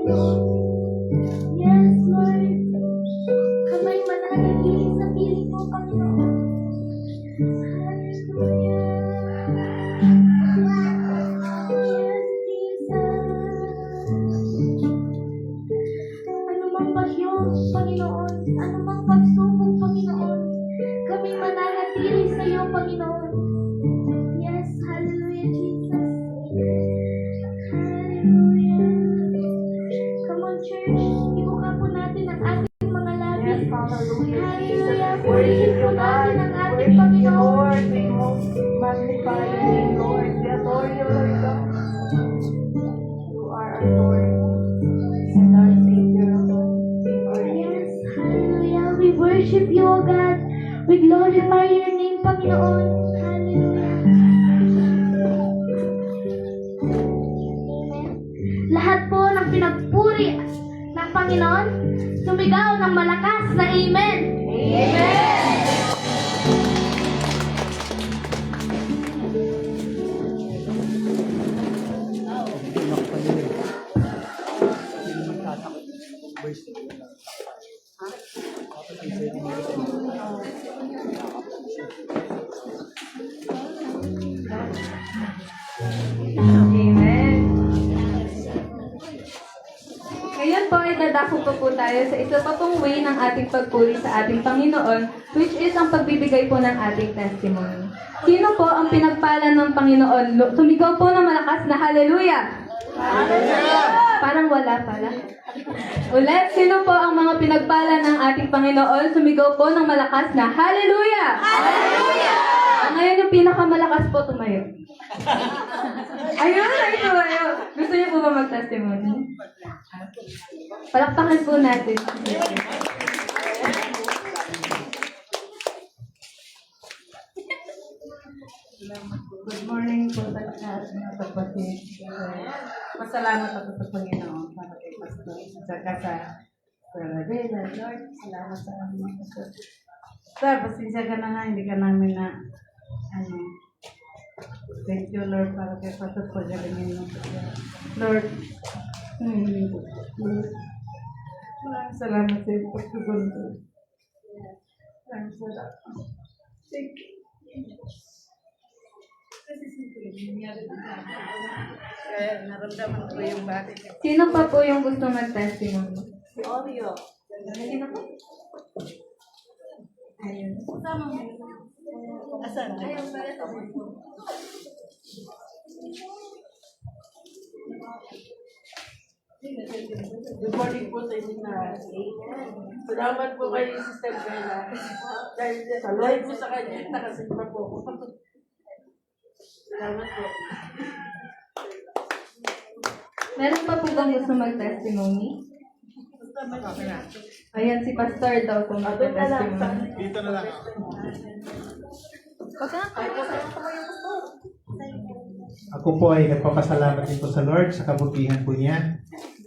Yes, Lord. Kamay mananatili sa piling mo, Panginoon. Hallelujah. Yes, Jesus. Anumang bagyo, Panginoon, anumang pagsubok, Panginoon, kami mananatili sa iyo, Panginoon. Yes, hallelujah, Jesus. Hallelujah. Come on, church. Ibuka po natin ang ating mga labi. Yes, hallelujah, Hallelujah. Jesus. Worship po natin ang ating Panginoon. Lord, we magnify your name, Lord. We adore you, Lord God. You are our Lord and our Savior. Yes, hallelujah. We worship you, O God. We glorify your name, Panginoon. Hallelujah. Lahat po ng pinagpuri ng Panginoon, sumigaw ng malakas na Amen. Amen! Amen. Ngayon po ay dadako po tayo sa isa pa pong way ng ating pagpuri sa ating Panginoon, which is ang pagbibigay po ng ating testimony. Sino po ang pinagpala ng Panginoon? Sumigaw po ng malakas na hallelujah! Hallelujah! Parang wala pala. Ulit, sino po ang mga pinagpala ng ating Panginoon? Sumigaw po ng malakas na hallelujah! Hallelujah! Ngayon yung pinakamalakas po tumayo. Ayun, ayun. Gusto niyo po ba mag-testimony? Palakpakan po natin. Good morning po sa lahat ng kapatid. Masalamat ako sa Panginoon para kay Pastor. Saka sa Adela, Lord, salamat sa aming Pastor. Sir, pasensya ka na nga, hindi ka namin na, thank you, Lord, para kay Pastor pagalingin mo. Lord, maraming salamat sa iyo, pagtugon ko. Maraming salamat. Thank you. Kaya naramdaman ko yung bakit. Sino pa po yung gusto mag-testimony? Si Oreo. Sino po? Ayun. Asan? Good morning po sa inyo na. Salamat po kay Sister Bella. Dahil sa live po sa kanya, nakasigma po ako. Salamat po. Meron pa po bang gusto mag-testimony? Ayan, si Pastor daw po mag-testimony. Dito na lang. Ako po ay nagpapasalamat din po sa Lord sa kabutihan po niya.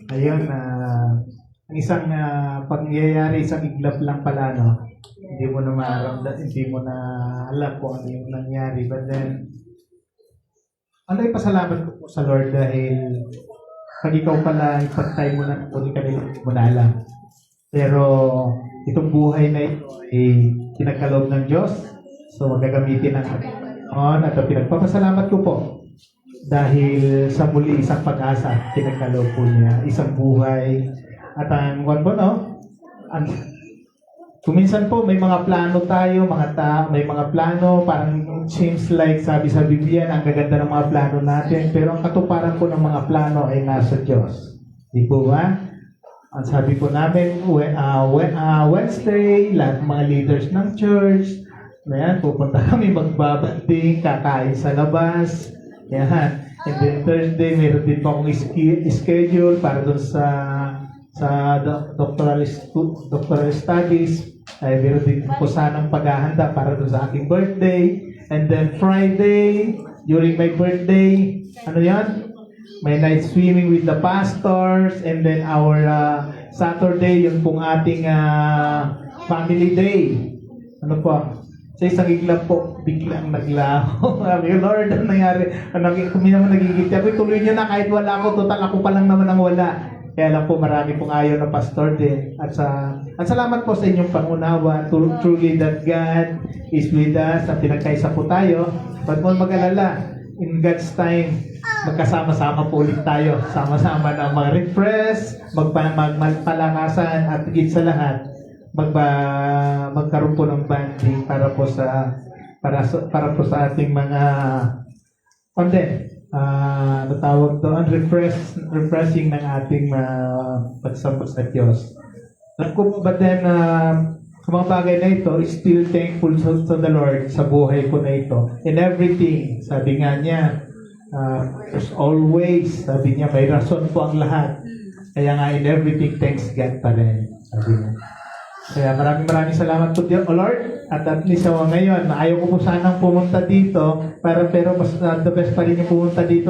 Ayun, ang isang pangyayari, isang iglap lang pala, no? Hindi mo na maramdaman, hindi mo na alam kung ano yung nangyari. But then, ano pasalamat ko po sa Lord dahil pag ikaw pala ipagtay mo na, hindi ka nila mo na alam. Pero itong buhay na ito ay pinagkaloob ng Diyos. So magagamitin ng Panginoon at pinagpapasalamat ko po dahil sa muli isang pag-asa pinagkaloob po niya, isang buhay. At ang kuminsan po may mga plano tayo, may mga plano, parang seems like sabi sa Biblia, ang gaganda ng mga plano natin, pero ang katuparan po ng mga plano ay nasa Diyos. Di po ba? Ang sabi po namin, Wednesday, lahat ng mga leaders ng church, pupunta kami magbabanding, kakain sa labas, yan. And then Thursday, meron din po akong schedule para doon sa doctoral studies. Ay meron din po sanang paghahanda para doon sa aking birthday. And then Friday, during my birthday, may night swimming with the pastors. And then our Saturday, yun pong ating family day. Sa isang iglap po, biglang naglaho. Sabi ko, Lord, ano nangyari? Kami naman nagigiti. Ako, tuloy nyo na kahit wala ako. Total, ako pa lang naman ang wala. Kaya lang po marami pong ayaw na pastor din. At salamat po sa inyong pangunawa. Truly that God is with us at pinagkaisa po tayo. But mo mag-alala, in God's time, magkasama-sama po ulit tayo. Sama-sama na mag-refresh, magpalakasan at higit sa lahat, magkaroon po ng banding para po sa ating mga natawag doon, refreshing ng ating pagsambot sa Diyos. But then, sa mga bagay na ito, still thankful to the Lord sa buhay ko na ito. In everything, sabi nga niya, there's always, sabi niya, may rason po ang lahat. Kaya nga, in everything, thanks God pa rin, sabi niya. Kaya maraming salamat po Dear Lord. At least ngayon, ayaw ko po sanang pumunta dito, pero mas the best pa rin yung pumunta dito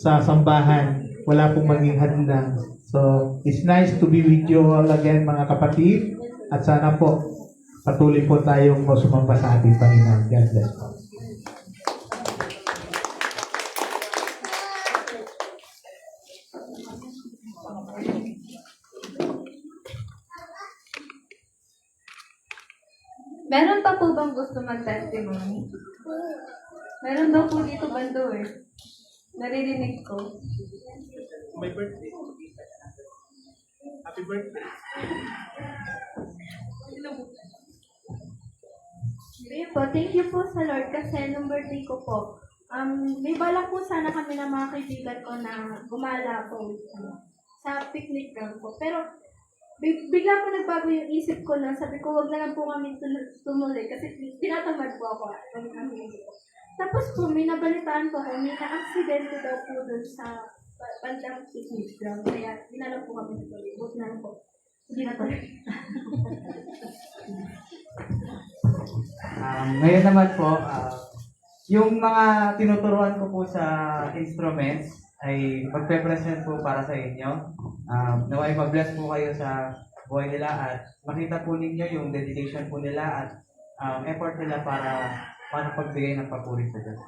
sa sambahan. Wala pong maging hadlang. So, it's nice to be with you all again mga kapatid. At sana po, patuloy po tayong sumamba sa ating Panginoon. God bless po. Meron pa po bang gusto mag-testimony? Meron daw po dito bando eh. Naririnig ko. My birthday. Happy birthday. Ayun po, thank you po sa Lord kasi nung birthday ko po, may balak po sana kami ng mga kaibigan ko na gumala po sa picnic ground po. Pero bigla po nagbago yung isip ko na sabi ko, wag na lang po kami tumuloy kasi tinatamad po ako. Tapos po, may nabalitaan po ako, may na-aksidente daw po dun sa bandang picnic ground. Kaya, hindi na lang po kami tuloy. Huwag na lang po. Hindi na tuloy. Ngayon naman po, yung mga tinuturuan ko po sa instruments ay magpe-present po para sa inyo. Naway ma-bless po kayo sa buhay nila at makita po ninyo yung dedication po nila at effort nila para pagbigay ng papuri sa Diyos.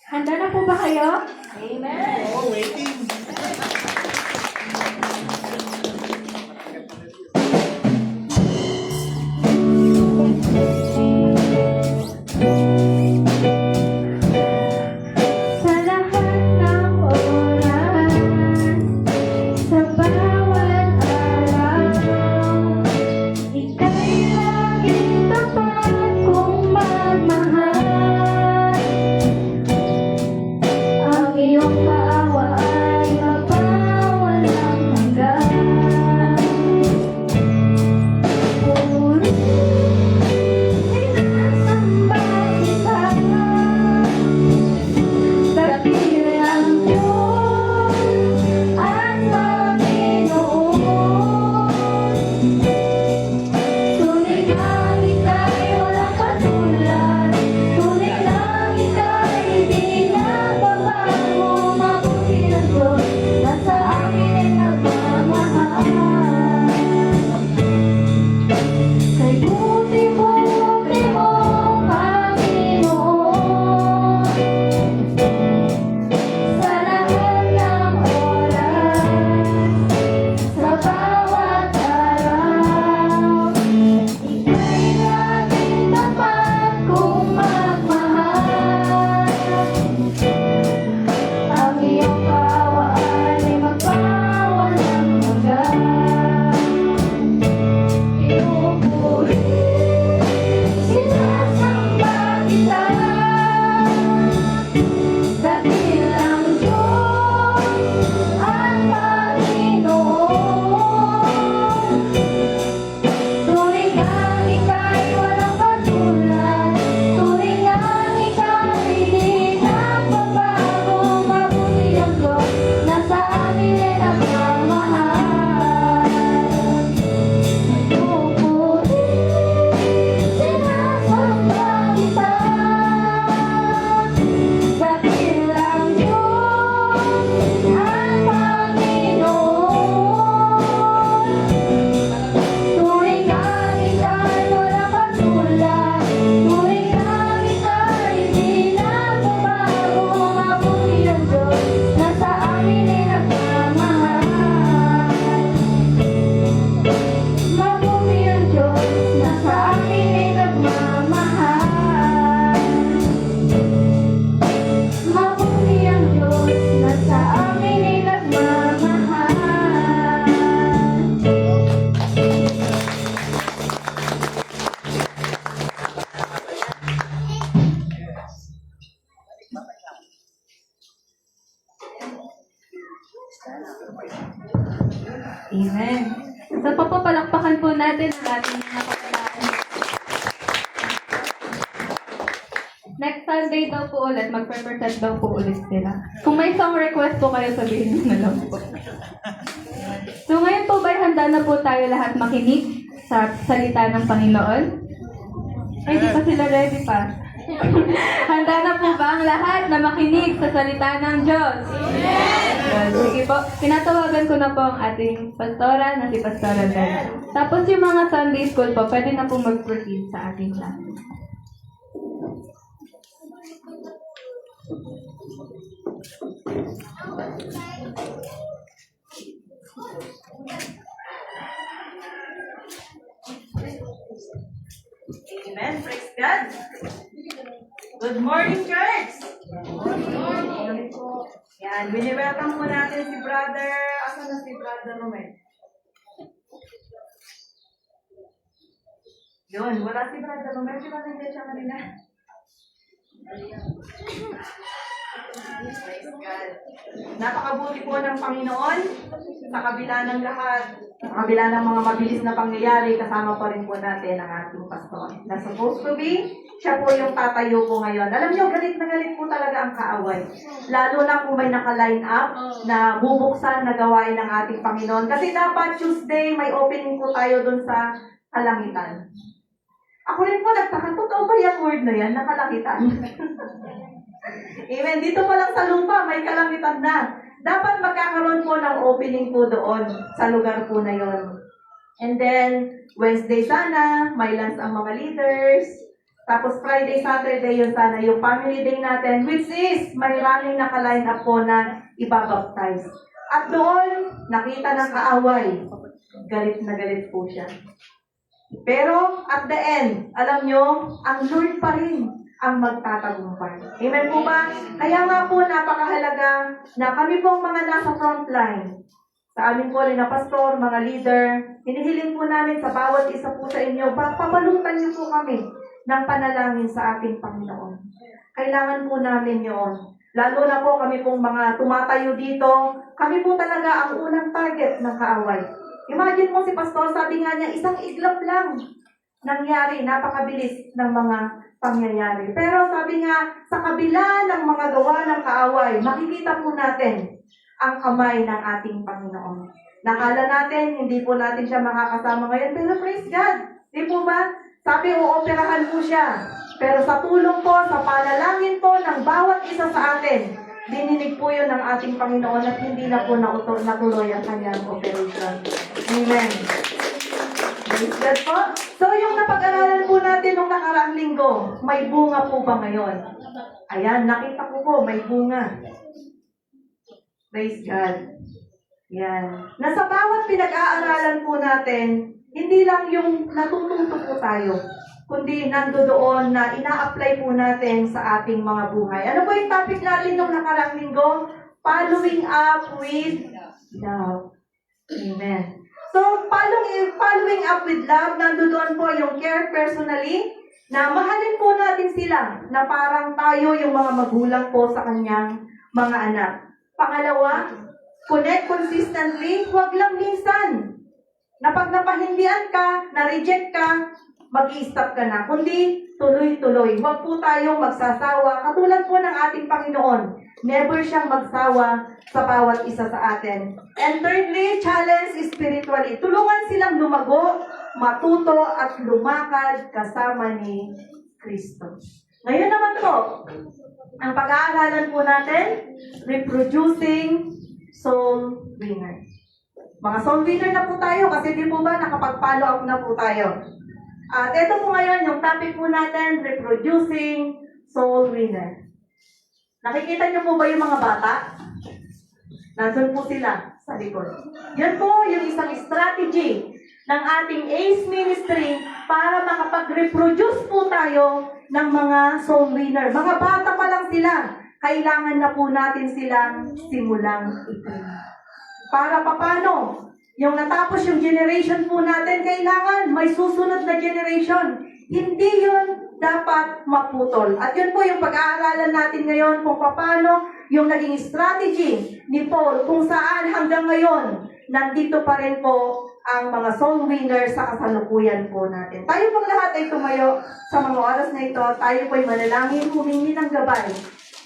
Handa na po ba kayo? Amen! Oh, waiting. Sa lahat ng oras, sa bawat araw, ika'y laging tapat kong magmahal. Ang iyong kaawaan Amen. So, papapalakpakan po natin ang ating mga kabataan. Next Sunday daw po ulit, mag-present daw po ulit sila. Kung may song request po kayo, sabihin nyo na lang po. So, ngayon po ba, handa na po tayo lahat makinig sa salita ng Panginoon? Ay, di pa sila ready pa. Handa na po ba ang lahat na makinig sa salita ng Diyos? Yes! Sige po, pinatawagan ko na po ang ating pastora na si Pastora Bella. Tapos yung mga Sunday school po, pwede na po mag-proceed sa ating class. Amen. Praise God. Good morning, church. Good morning po. Yan, bini-welcome po natin si Brother. Asan na si Brother Romel? Yun, wala si Brother Romel. Di ba nandiyan siya kanina? Praise God. Napakabuti po ng Panginoon sa kabila ng lahat, sa kabila ng mga mabilis na pangyayari, kasama pa rin po natin ang ating pastor. Na supposed to be, siya po yung tatayo po ngayon. Alam niyo, galit na galit po talaga ang kaaway. Lalo na kung may naka-line up na bubuksan na gawain ng ating Panginoon. Kasi dapat Tuesday, may opening po tayo dun sa kalangitan. Ako rin po nagtaka, totoo ba yung word na yan, nakalangitan? Amen. Dito pa lang sa lupa, may kalangitan na. Dapat magkakaroon po ng opening po doon sa lugar po na yon. And then, Wednesday sana, may lunch ang mga leaders. Tapos Friday, Saturday, yun sana yung family day natin, which is may running naka-line up po na ibabaptize. At doon, nakita ng kaaway. Galit na galit po siya. Pero, at the end, alam nyo, ang Lord pa rin ang magtatagumpay. Amen po ba? Kaya nga po, napakahalaga na kami pong mga nasa frontline, sa amin po rin na pastor, mga leader, hinihiling po namin sa bawat isa po sa inyo, pamalutan niyo po kami ng panalangin sa ating Panginoon. Kailangan po namin yon. Lalo na po kami pong mga tumatayo dito, kami po talaga ang unang target ng kaaway. Imagine mo si pastor, sabi nga niya, isang iglap lang nangyari, napakabilis ng mga pangyayari. Pero sabi nga, sa kabila ng mga gawa ng kaaway, makikita po natin ang kamay ng ating Panginoon. Nakala natin, hindi po natin siya makakasama ngayon, pero praise God. Di po ba? Sabi, uoperahan po siya. Pero sa tulong po, sa panalangin po ng bawat isa sa atin, dininig po yun ng ating Panginoon at hindi na po natuloy ang kanyang operation. Amen. Praise God po. So, yung napag-aralan po natin nung nakaraang linggo, may bunga po ba ngayon? Ayan, nakita ko po, may bunga. Praise God. Yan. Nasa bawat pinag-aaralan po natin, hindi lang yung natututo po tayo, kundi nandoon na ina-apply po natin sa ating mga buhay. Ano po yung topic natin nung nakaraang linggo? Following up with love. Amen. So, following up with love, nandoon po yung care personally, na mahalin po natin sila, na parang tayo yung mga magulang po sa kanyang mga anak. Pangalawa, connect consistently, huwag lang minsan. Na pag napahindian ka, na-reject ka, mag-i-stop ka na. Kundi, tuloy-tuloy. Huwag po tayong magsasawa. Katulad po ng ating Panginoon. Never siyang magsawa sa bawat isa sa atin. And thirdly, challenge spiritually. Tulungan silang lumago, matuto, at lumakad kasama ni Kristo. Ngayon naman po, ang pag-aaralan po natin, reproducing soul winner. Mga soul winner na po tayo kasi di po ba nakapag-follow up na po tayo. At ito po ngayon yung topic po natin, reproducing soul winner. Nakikita niyo po ba yung mga bata? Nandun po sila sa likod. Yan po yung isang strategy ng ating ACE Ministry para makapag-reproduce po tayo ng mga soul winner. Mga bata pa lang sila. Kailangan na po natin silang simulang itin. Para paano? Yung natapos yung generation po natin, kailangan may susunod na generation. Hindi yun dapat maputol. At yun po yung pag-aaralan natin ngayon kung paano yung naging strategy ni Paul kung saan hanggang ngayon, nandito pa rin po ang mga soul winners sa kasalukuyan po natin. Tayo pong lahat ay tumayo sa mga oras na ito. Tayo po ay manalangin, humingi ng gabay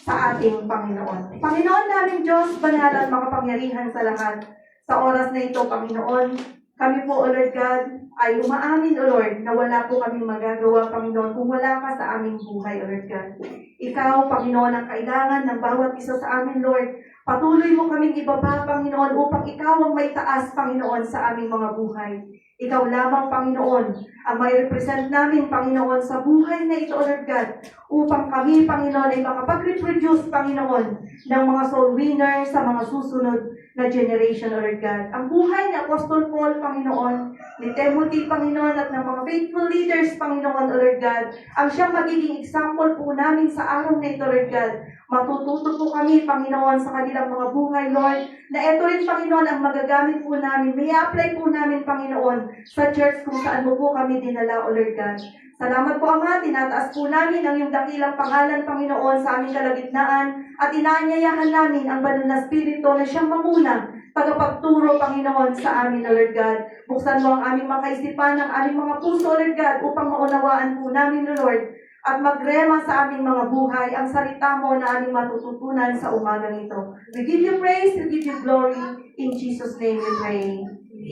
sa ating Panginoon. Panginoon namin Diyos, banal at makapangyarihan sa lahat. Sa oras na ito, Panginoon, kami po, O Lord God, ay umaamin, O Lord, na wala po kami magagawa, Panginoon, kung wala ka sa aming buhay, O Lord God. Ikaw, Panginoon, ang kailangan ng bawat isa sa amin, Lord. Patuloy mo kaming ibaba, Panginoon, upang ikaw ang may taas, Panginoon, sa aming mga buhay. Ikaw lamang, Panginoon, ang may represent namin, Panginoon, sa buhay na ito, O Lord God, upang kami, Panginoon, ay makapag-reproduce, Panginoon, ng mga soul winners sa mga susunod na generation, O Lord God. Ang buhay ni Apostol Paul, Panginoon, ni Timothy, Panginoon, at ng mga faithful leaders, Panginoon, O Lord God, ang siyang magiging example po namin sa araw na ito, Lord God. Matututo po kami, Panginoon, sa kanilang mga buhay, Lord, na ito rin, Panginoon, ang magagamit po namin. May apply po namin, Panginoon, sa church kung saan mo po kami dinala, O Lord God. Salamat po, Ama, tinataas po namin ang iyong dakilang pangalan, Panginoon, sa aming kalagitnaan at inaanyayahan namin ang banal na Espiritu na siyang mamuna, tagapagturo, Panginoon, sa amin, O Lord God. Buksan mo ang aming mga kaisipan, ang aming mga puso, O Lord God, upang maunawaan po namin, O Lord, at magrema sa aming mga buhay ang salita mo na aming matututunan sa umagang ito. We give you praise, we give you glory. In Jesus' name we pray.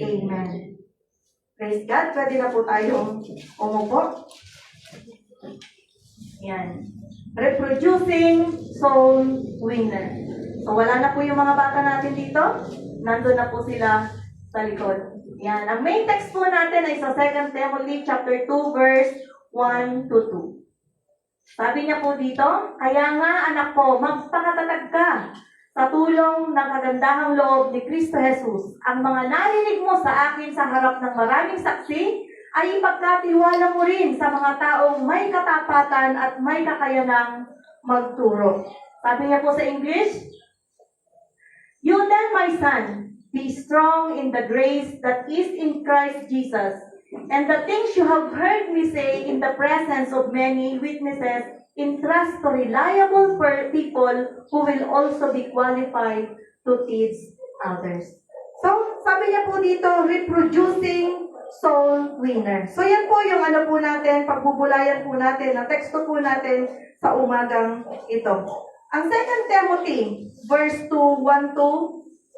Amen. Praise God. Pwede na po tayong umupo. Yan. Reproducing soul winner. So wala na po yung mga bata natin dito. Nandun na po sila sa likod. Yan. Ang main text po natin ay sa 2 Timothy chapter 2 verse 1 to 2. Sabi niya po dito, kaya nga anak ko, magpakatatag ka sa tulong ng kagandahang loob ni Kristo Jesus. Ang mga narinig mo sa akin sa harap ng maraming saksi ay ipagkatiwala mo rin sa mga taong may katapatan at may kakayanang magturo. Sabi niya po sa English, you then, my son, be strong in the grace that is in Christ Jesus. And the things you have heard me say in the presence of many witnesses, entrust to reliable people who will also be qualified to teach others. So, sabi niya po dito, reproducing soul winner. So, yan po yung ano po natin, pagbubulayan po natin, ang teksto po natin sa umagang ito. Ang 2 Timothy, verse 2, 1 to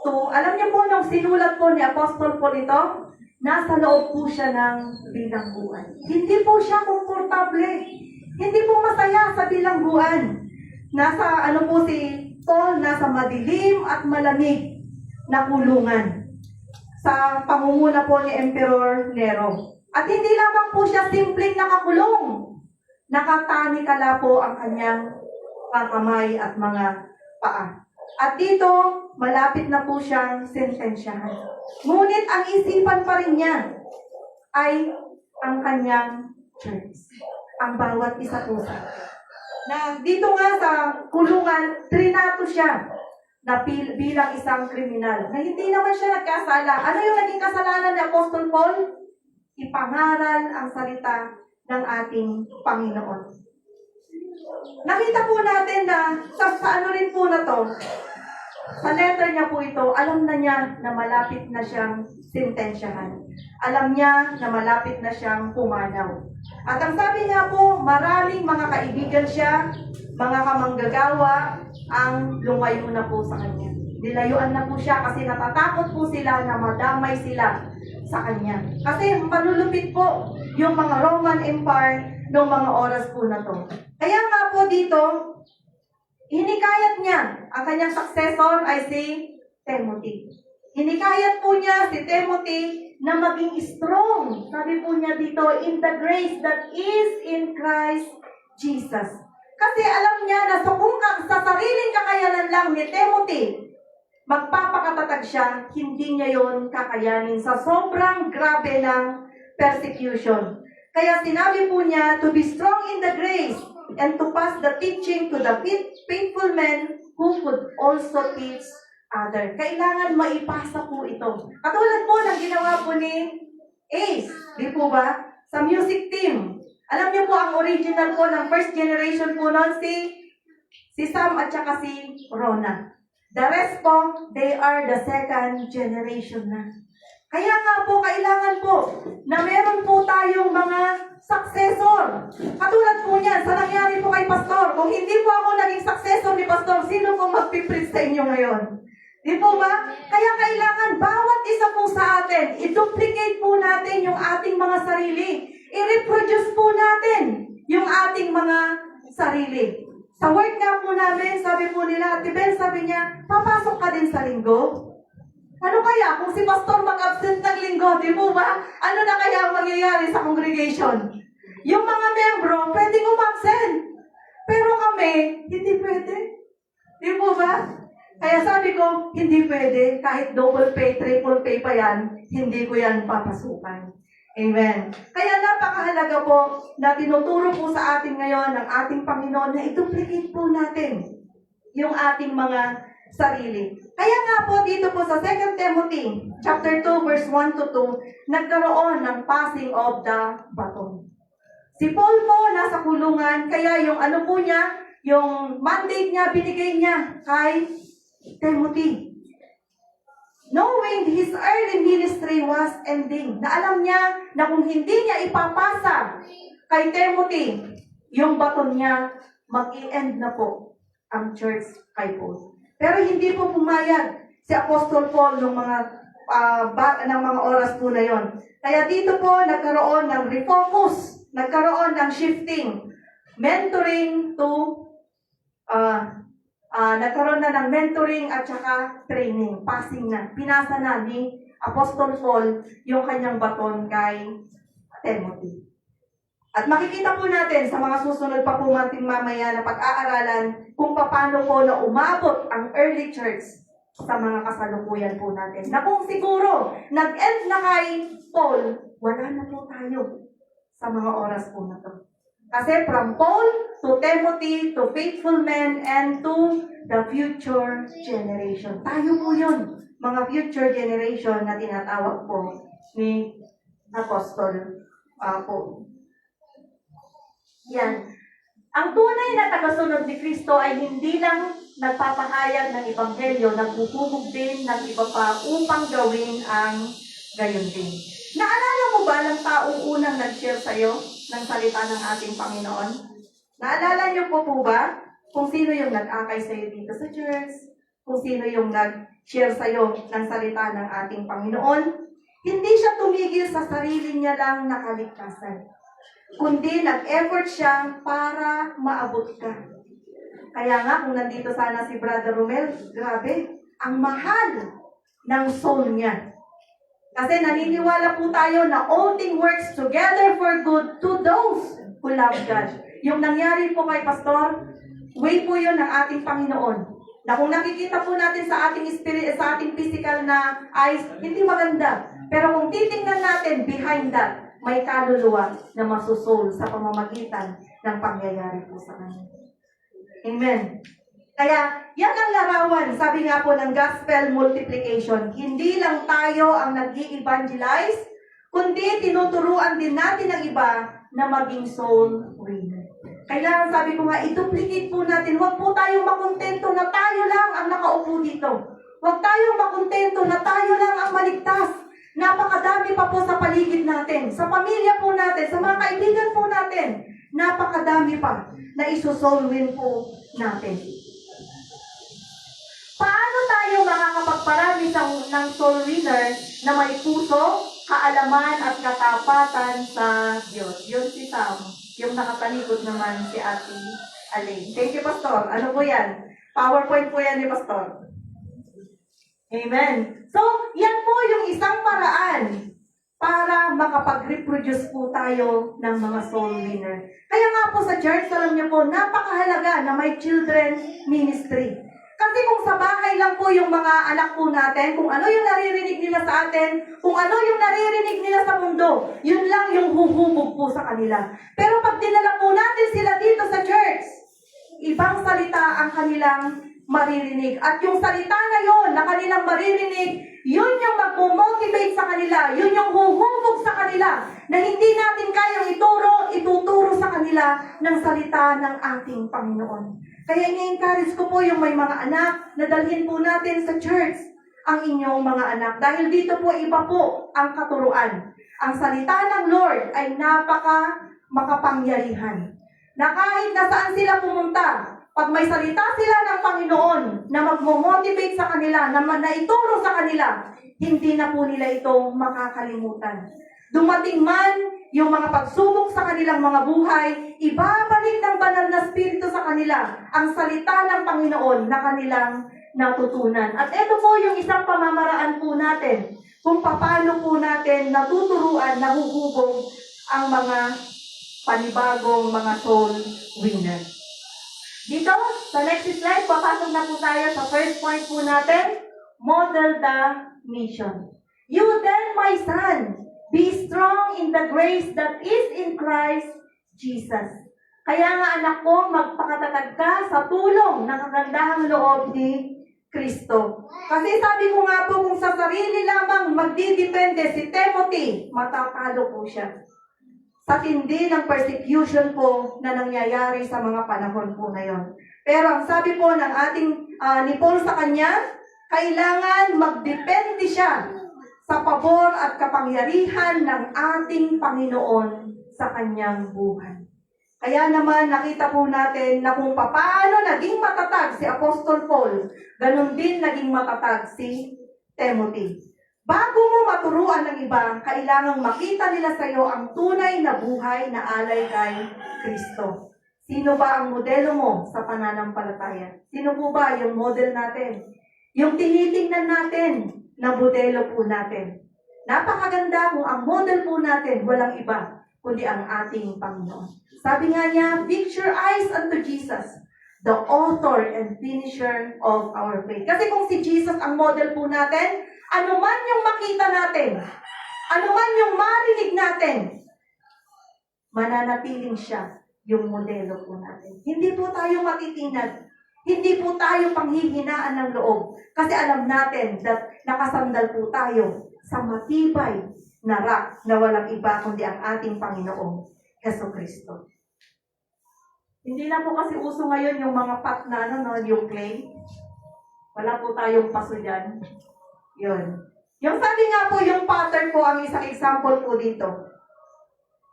2, alam niyo po nung sinulat po ni Apostol Paul ito, nasa loob po siya ng bilangguan. Hindi po siya komportable. Hindi po masaya sa bilangguan. Nasa ano po si Paul, nasa madilim at malamig na kulungan sa pangunguna po ni Emperor Nero. At hindi lamang po siya simpleng nakakulong. Nakatanikala po ang kanyang mga kamay at mga paa. At dito, malapit na po siyang sentensyahan. Ngunit ang isipan pa rin niya ay ang kanyang church. Ang bawat isa po sa na dito nga sa kulungan, trinato siya na bilang isang kriminal. Na hindi naman siya nagkasala. Ano yung naging kasalanan ni Apostol Paul? Ipangaral ang salita ng ating Panginoon. Nakita po natin na sa ano rin po na to, sa letter niya po ito, alam na niya na malapit na siyang sentensyahan. Alam niya na malapit na siyang pumanaw. At ang sabi niya po, maraming mga kaibigan siya, mga kamanggagawa, ang lumayo na po sa kanya. Nilayuan na po siya kasi natatakot po sila na madamay sila sa kanya. Kasi malulupit po yung mga Roman Empire noong mga oras po na to. Kaya nga po dito, hinikayat niya, ang kanyang successor ay si Timothy. Hinikayat po niya si Timothy na maging strong. Sabi po niya dito, in the grace that is in Christ Jesus. Kasi alam niya na kung sa sariling kakayanan lang ni Timothy, magpapakatatag siya, hindi niya yon kakayanin sa sobrang grabe ng persecution. Kaya sinabi po niya, to be strong in the grace and to pass the teaching to the faithful men who could also teach other. Kailangan maipasa po ito. Katulad po ng ginawa po ni Ace, di po ba? Sa music team. Alam niyo po, ang original po ng first generation po noon si Si Sam at saka si Rona. The rest po, they are the second generation na. Kaya nga po, kailangan po na meron po tayong mga successor. Katulad po niyan, sa nangyari po kay Pastor, kung hindi po ako naging successor ni Pastor, sino po magpipreach sa inyo ngayon? Di po ba? Kaya kailangan bawat isa po sa atin, i-duplicate po natin yung ating mga sarili. I-reproduce po natin yung ating mga sarili. Sa work nga po namin, sabi po nila, Ate Ben, sabi niya, papasok ka din sa linggo? Ano kaya kung si Pastor mag-absent ng linggo, di po ba? Ano na kaya ang mangyayari sa congregation? Yung mga membro, pwedeng umabsent. Pero kami, hindi pwede. Di po ba? Kaya sabi ko, hindi pwede. Kahit double pay, triple pay pa yan, hindi ko yan papasukan. Amen. Kaya napakahalaga po na tinuturo po sa atin ngayon ng ating Panginoon na i-duplicate po natin yung ating mga sarili. Kaya nga po dito po sa 2 Timothy chapter 2 verse 1 to 2, nagkaroon ng passing of the baton. Si Paul po nasa kulungan, kaya yung ano po niya, yung mandate niya, binigay niya kay Timothy. Knowing his early ministry was ending, na alam niya na kung hindi niya ipapasa kay Timothy, yung baton niya, mag-i-end na po ang church kay Paul. Pero hindi po pumayag si Apostol Paul ng mga oras po na yon. Kaya dito po nagkaroon ng refocus, nagkaroon ng shifting, mentoring to nagkaroon na ng mentoring at saka training, passing na. Pinasa na ni Apostol Paul yung kanyang baton kay Timothy. At makikita po natin sa mga susunod pa po nating mamaya na pag-aaralan kung paano po na umabot ang early church sa mga kasalukuyan po natin. Na kung siguro nag-end na kay Paul, wala na po tayo sa mga oras po na to. Kasi from Paul to Timothy to faithful men and to the future generation. Tayo po yun, mga future generation na tinatawag po ni Apostol Paul. Yan. Ang tunay na tagasunod ni Kristo ay hindi lang nagpapahayag ng Ebanghelyo, nagbubugbog din ng iba pa upang gawin ang gayon din. Naalala mo ba ng taong unang nag-share sa'yo ng salita ng ating Panginoon? Naalala niyo po ba kung sino yung nag-akay sa'yo dito sa church? Kung sino yung nag-share sa'yo ng salita ng ating Panginoon? Hindi siya tumigil sa sarili niya lang na kaligtasan, kundi nag-effort siya para maabot ka. Kaya nga, kung nandito sana si Brother Romel, grabe, ang mahal ng soul niya. Kasi naniniwala po tayo na all things works together for good to those who love God. Yung nangyari po kay Pastor, way po yun ng ating Panginoon. Na kung nakikita po natin sa ating spirit, sa ating physical na eyes, hindi maganda. Pero kung titingnan natin behind that, may kaluluwa na masusol sa pamamagitan ng pangyayari po sa kanya. Amen. Kaya, yan ang larawan, sabi nga po ng gospel multiplication. Hindi lang tayo ang nag-i-evangelize, kundi tinuturuan din natin ang iba na maging soul winner. Kailangan, sabi ko nga, i-duplicate po natin. Huwag po tayong makontento na tayo lang ang nakaupo dito. Huwag tayong makontento na tayo lang ang maligtas. Napakadami pa po sa paligid natin, sa pamilya po natin, sa mga kaibigan po natin. Napakadami pa na isosoul win po natin. Paano tayo makakapagparami ng soul winner na may puso, kaalaman at katapatan sa Diyos? Yun si Sam, yung nakatalikod naman si Ate Alain. Thank you, Pastor. Ano po yan? PowerPoint po yan ni Pastor. Amen. So, yan po yung isang paraan para makapag-reproduce po tayo ng mga soul winner. Kaya nga po sa church, alam niyo po, napakahalaga na may children ministry. Kasi kung sa bahay lang po yung mga anak po natin, kung ano yung naririnig nila sa atin, kung ano yung naririnig nila sa mundo, yun lang yung huhubog po sa kanila. Pero pag dinala po natin sila dito sa church, ibang salita ang kanilang maririnig. At yung salita na yun na kanilang maririnig, yun yung mag-motivate sa kanila, yun yung huhubog sa kanila, na hindi natin kayang ituturo sa kanila ng salita ng ating Panginoon. Kaya ini-encourage ko po yung may mga anak na dalhin po natin sa church ang inyong mga anak. Dahil dito po iba po ang katuruan. Ang salita ng Lord ay makapangyarihan. Na kahit nasaan sila pumunta, pag may salita sila ng Panginoon na magmo-motivate sa kanila, na naituro sa kanila, hindi na po nila ito makakalimutan. Dumating man yung mga pagsubok sa kanilang mga buhay, ibabalik ng banal na spirito sa kanila ang salita ng Panginoon na kanilang natutunan. At ito po yung isang pamamaraan po natin kung paano po natin natuturuan, nahuhubog ang mga panibagong mga soul winner. Dito, sa next slide, papasok na po tayo sa first point po natin, model the mission. You then, my son, be strong in the grace that is in Christ Jesus. Kaya nga anak ko, magpakatatag ka sa tulong ng kagandahang loob ni Kristo. Kasi sabi ko nga po, kung sa sarili lamang magdidepende si Timothy, matatalo po siya. Sa tindi ng persecution po na nangyayari sa mga panahon po na yon. Pero ang sabi po ng ating ni Paul sa kanya, kailangan magdepende siya sa pabor at kapangyarihan ng ating Panginoon sa kanyang buhay. Kaya naman nakita po natin na kung paano naging matatag si Apostol Paul, ganun din naging matatag si Timothy. Bago mo maturuan ng iba, kailangang makita nila sa iyo ang tunay na buhay na alay kay Kristo. Sino ba ang modelo mo sa pananampalataya? Sino po ba yung model natin? Yung tinitingnan natin na modelo po natin. Napakaganda kung ang model po natin walang iba, kundi ang ating Panginoon. Sabi nga niya, fix your eyes unto Jesus, the author and finisher of our faith. Kasi kung si Jesus ang model po natin, ano man yung makita natin, ano man yung marinig natin, mananatiling siya yung modelo po natin. Hindi po tayo matitinag. Hindi po tayo panghihinaan ng loob. Kasi alam natin that nakasandal po tayo sa matibay na rock na walang iba kundi ang ating Panginoong Jesucristo. Hindi na po kasi uso ngayon yung mga pot na yung clay. Wala po tayong paso dyan. Yun. Yung sabi nga po, yung pattern po ang isang example po dito.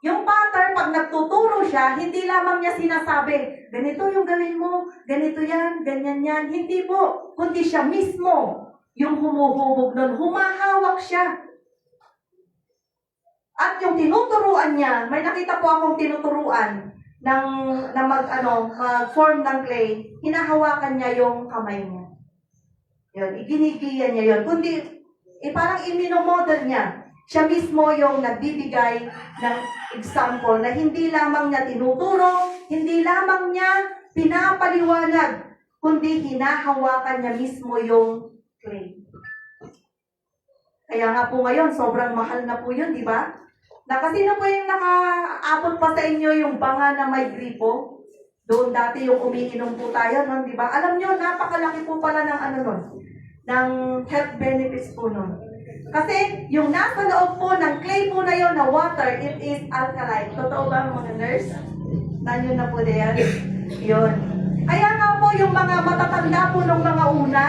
Yung pattern, pag nagtuturo siya, hindi lamang niya sinasabi, ganito yung gawin mo, ganito yan, ganyan yan. Hindi po, kundi siya mismo yung humuhubog nun. Humahawak siya. At yung tinuturuan niya, may nakita po akong tinuturuan na mag-form ng clay, hinahawakan niya yung kamay niya. Yun, iginigiyan niya yun. Kundi, parang iminomodel niya. Siya mismo yung nagbibigay ng example na hindi lamang niya tinuturo, hindi lamang niya pinapaliwanag, kundi hinahawakan niya mismo yung clay. Kaya nga po ngayon, sobrang mahal na po yun, di ba? Na kasi na po yung nakaabot pa sa inyo yung banga na may gripo. Doon dati yung umiinom po tayo, nun, di ba? Alam nyo, napakalaki po pala ng ng health benefits po nun. Kasi yung nasa loob po ng clay po na yon na water, it is alkaline. Totoo ba mga nurse? Nanyo na po diyan? Yun. Kaya nga po yung mga matatanda po ng mga una,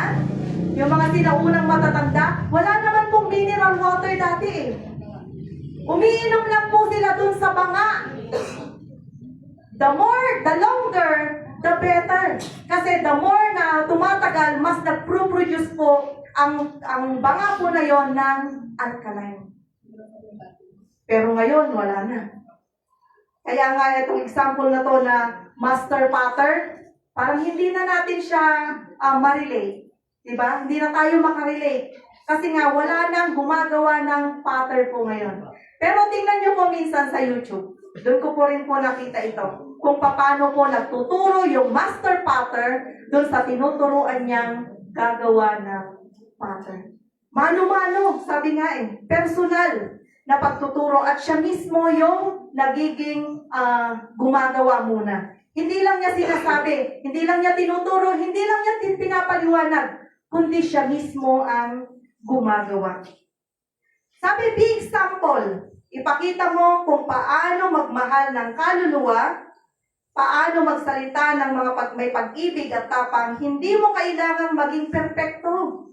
yung mga sinaunang matatanda, wala naman pong mineral water dati eh. Umiinom lang po sila dun sa banga. The longer, the better. Kasi the more na tumatagal, mas nag-produce po ang banga po na yon ng alkaline. Pero ngayon, wala na. Kaya nga itong example na to na master potter, parang hindi na natin siya ma-relate. Diba? Hindi na tayo makarelate. Kasi nga, wala nang gumagawa ng potter po ngayon. Pero tingnan nyo po minsan sa YouTube. Doon ko po rin po nakita ito. Kung paano po nagtuturo yung master potter doon sa tinuturuan niyang gagawa ng pattern. Mano-mano, sabi nga personal na pagtuturo at siya mismo yung nagiging gumagawa muna. Hindi lang niya sinasabi, hindi lang niya tinuturo, hindi lang niya pinapaliwanag, kundi siya mismo ang gumagawa. Sabi, big example, ipakita mo kung paano magmahal ng kaluluwa paano magsalita ng mga may pag-ibig at tapang, hindi mo kailangang maging perpekto.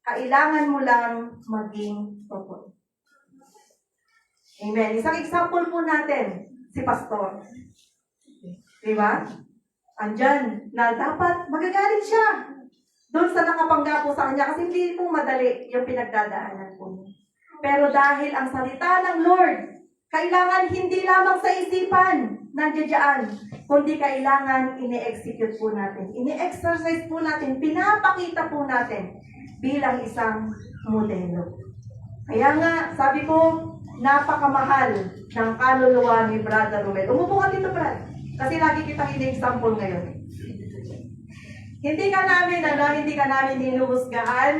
Kailangan mo lang maging totoo. Amen. Isang example po natin, si Pastor. Diba? Andyan, na dapat magagalit siya doon sa nakapangga po sa kanya kasi hindi po madali yung pinagdadaanan po niya. Pero dahil ang salita ng Lord, kailangan hindi lamang sa isipan, nandiyan, kundi kailangan ini-execute po natin. Ini-exercise po natin, pinapakita po natin bilang isang modelo. Kaya nga, sabi ko, napakamahal ng kaluluwa ni Brother Romel. Umupo ka dito, Brad. Kasi lagi kitang ini-example ngayon. Hindi ka namin hinuhusgahan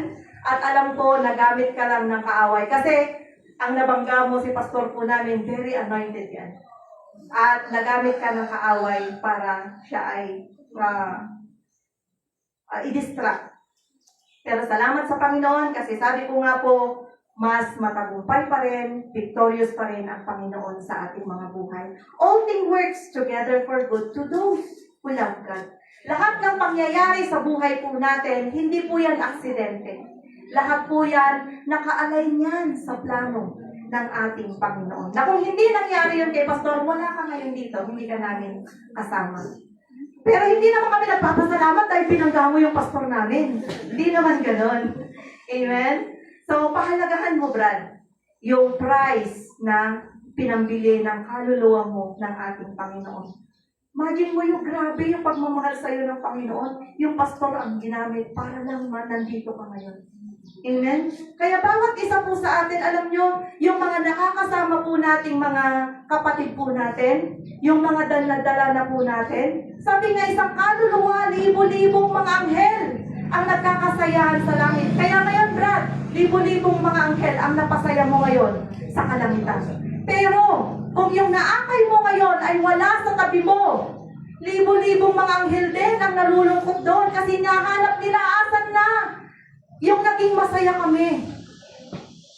at alam ko nagamit ka lang ng kaaway. Kasi ang nabangga mo si pastor po namin, very anointed yan. At nagamit ka ng kaaway para siya ay i-distract. Pero salamat sa Panginoon kasi sabi ko nga po, mas matagumpay pa rin, victorious pa rin ang Panginoon sa ating mga buhay. All things works together for good to those who love God. Lahat ng pangyayari sa buhay po natin, hindi po yan aksidente. Lahat po yan, naka-align yan sa plano ng ating Panginoon. Na kung hindi nangyari yun kay Pastor, wala ka ngayon dito, hindi ka namin kasama. Pero hindi naman kami nagpapasalamat dahil pinangga mo yung pastor namin. Hindi naman ganon. Amen? So, pahalagahan mo, Brad, yung price na pinambili ng kaluluwa mo ng ating Panginoon. Imagine mo yung grabe yung pagmamahal sa iyo ng Panginoon. Yung pastor ang ginamit para lang nandito ka ngayon. Amen? Kaya bawat isa po sa atin, alam nyo, yung mga nakakasama po nating mga kapatid po natin, yung mga dala na po natin, sabi nga isang kaluluwa, libo-libong mga anghel ang nagkakasayahan sa langit. Kaya ngayon, Brad, libo-libong mga anghel ang napasaya mo ngayon sa kalangitan. Pero, kung yung naakay mo ngayon ay wala sa tabi mo, libo-libong mga anghel din ang nalulungkot doon kasi nahanap nila asan na yung naging masaya kami.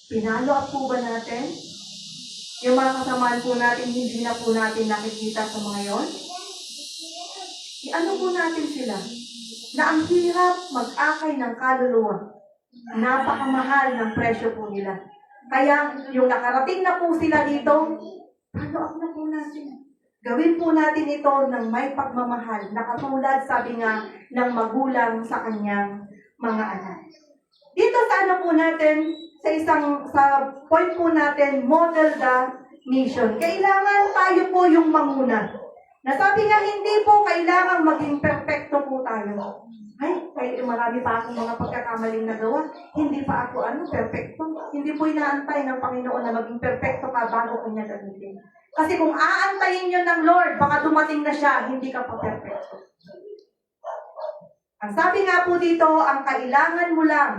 Pinalo po ba natin? Yung mga kasamaan po natin, hindi na po natin nakikita sa mga yon? Ano po natin sila? Na ang hirap mag-akay ng kaluluwa. Napakamahal ng presyo po nila. Kaya yung nakarating na po sila dito, follow-up na po natin. Gawin po natin ito ng may pagmamahal na katulad, sabi nga, ng magulang sa kanyang mga anak. Dito sa ano po natin, sa point po natin, model the mission. Kailangan tayo po yung manguna. Nasabi nga, hindi po kailangan maging perfecto po tayo. Ay, marami pa akong mga pagkakamaling nagawa. Hindi pa ako perfecto. Hindi po inaantay ng Panginoon na maging perfecto ka bago kanya gamitin. Kasi kung aantayin nyo ng Lord, baka dumating na siya, hindi ka pa perfecto. Ang sabi nga po dito, ang kailangan mo lang,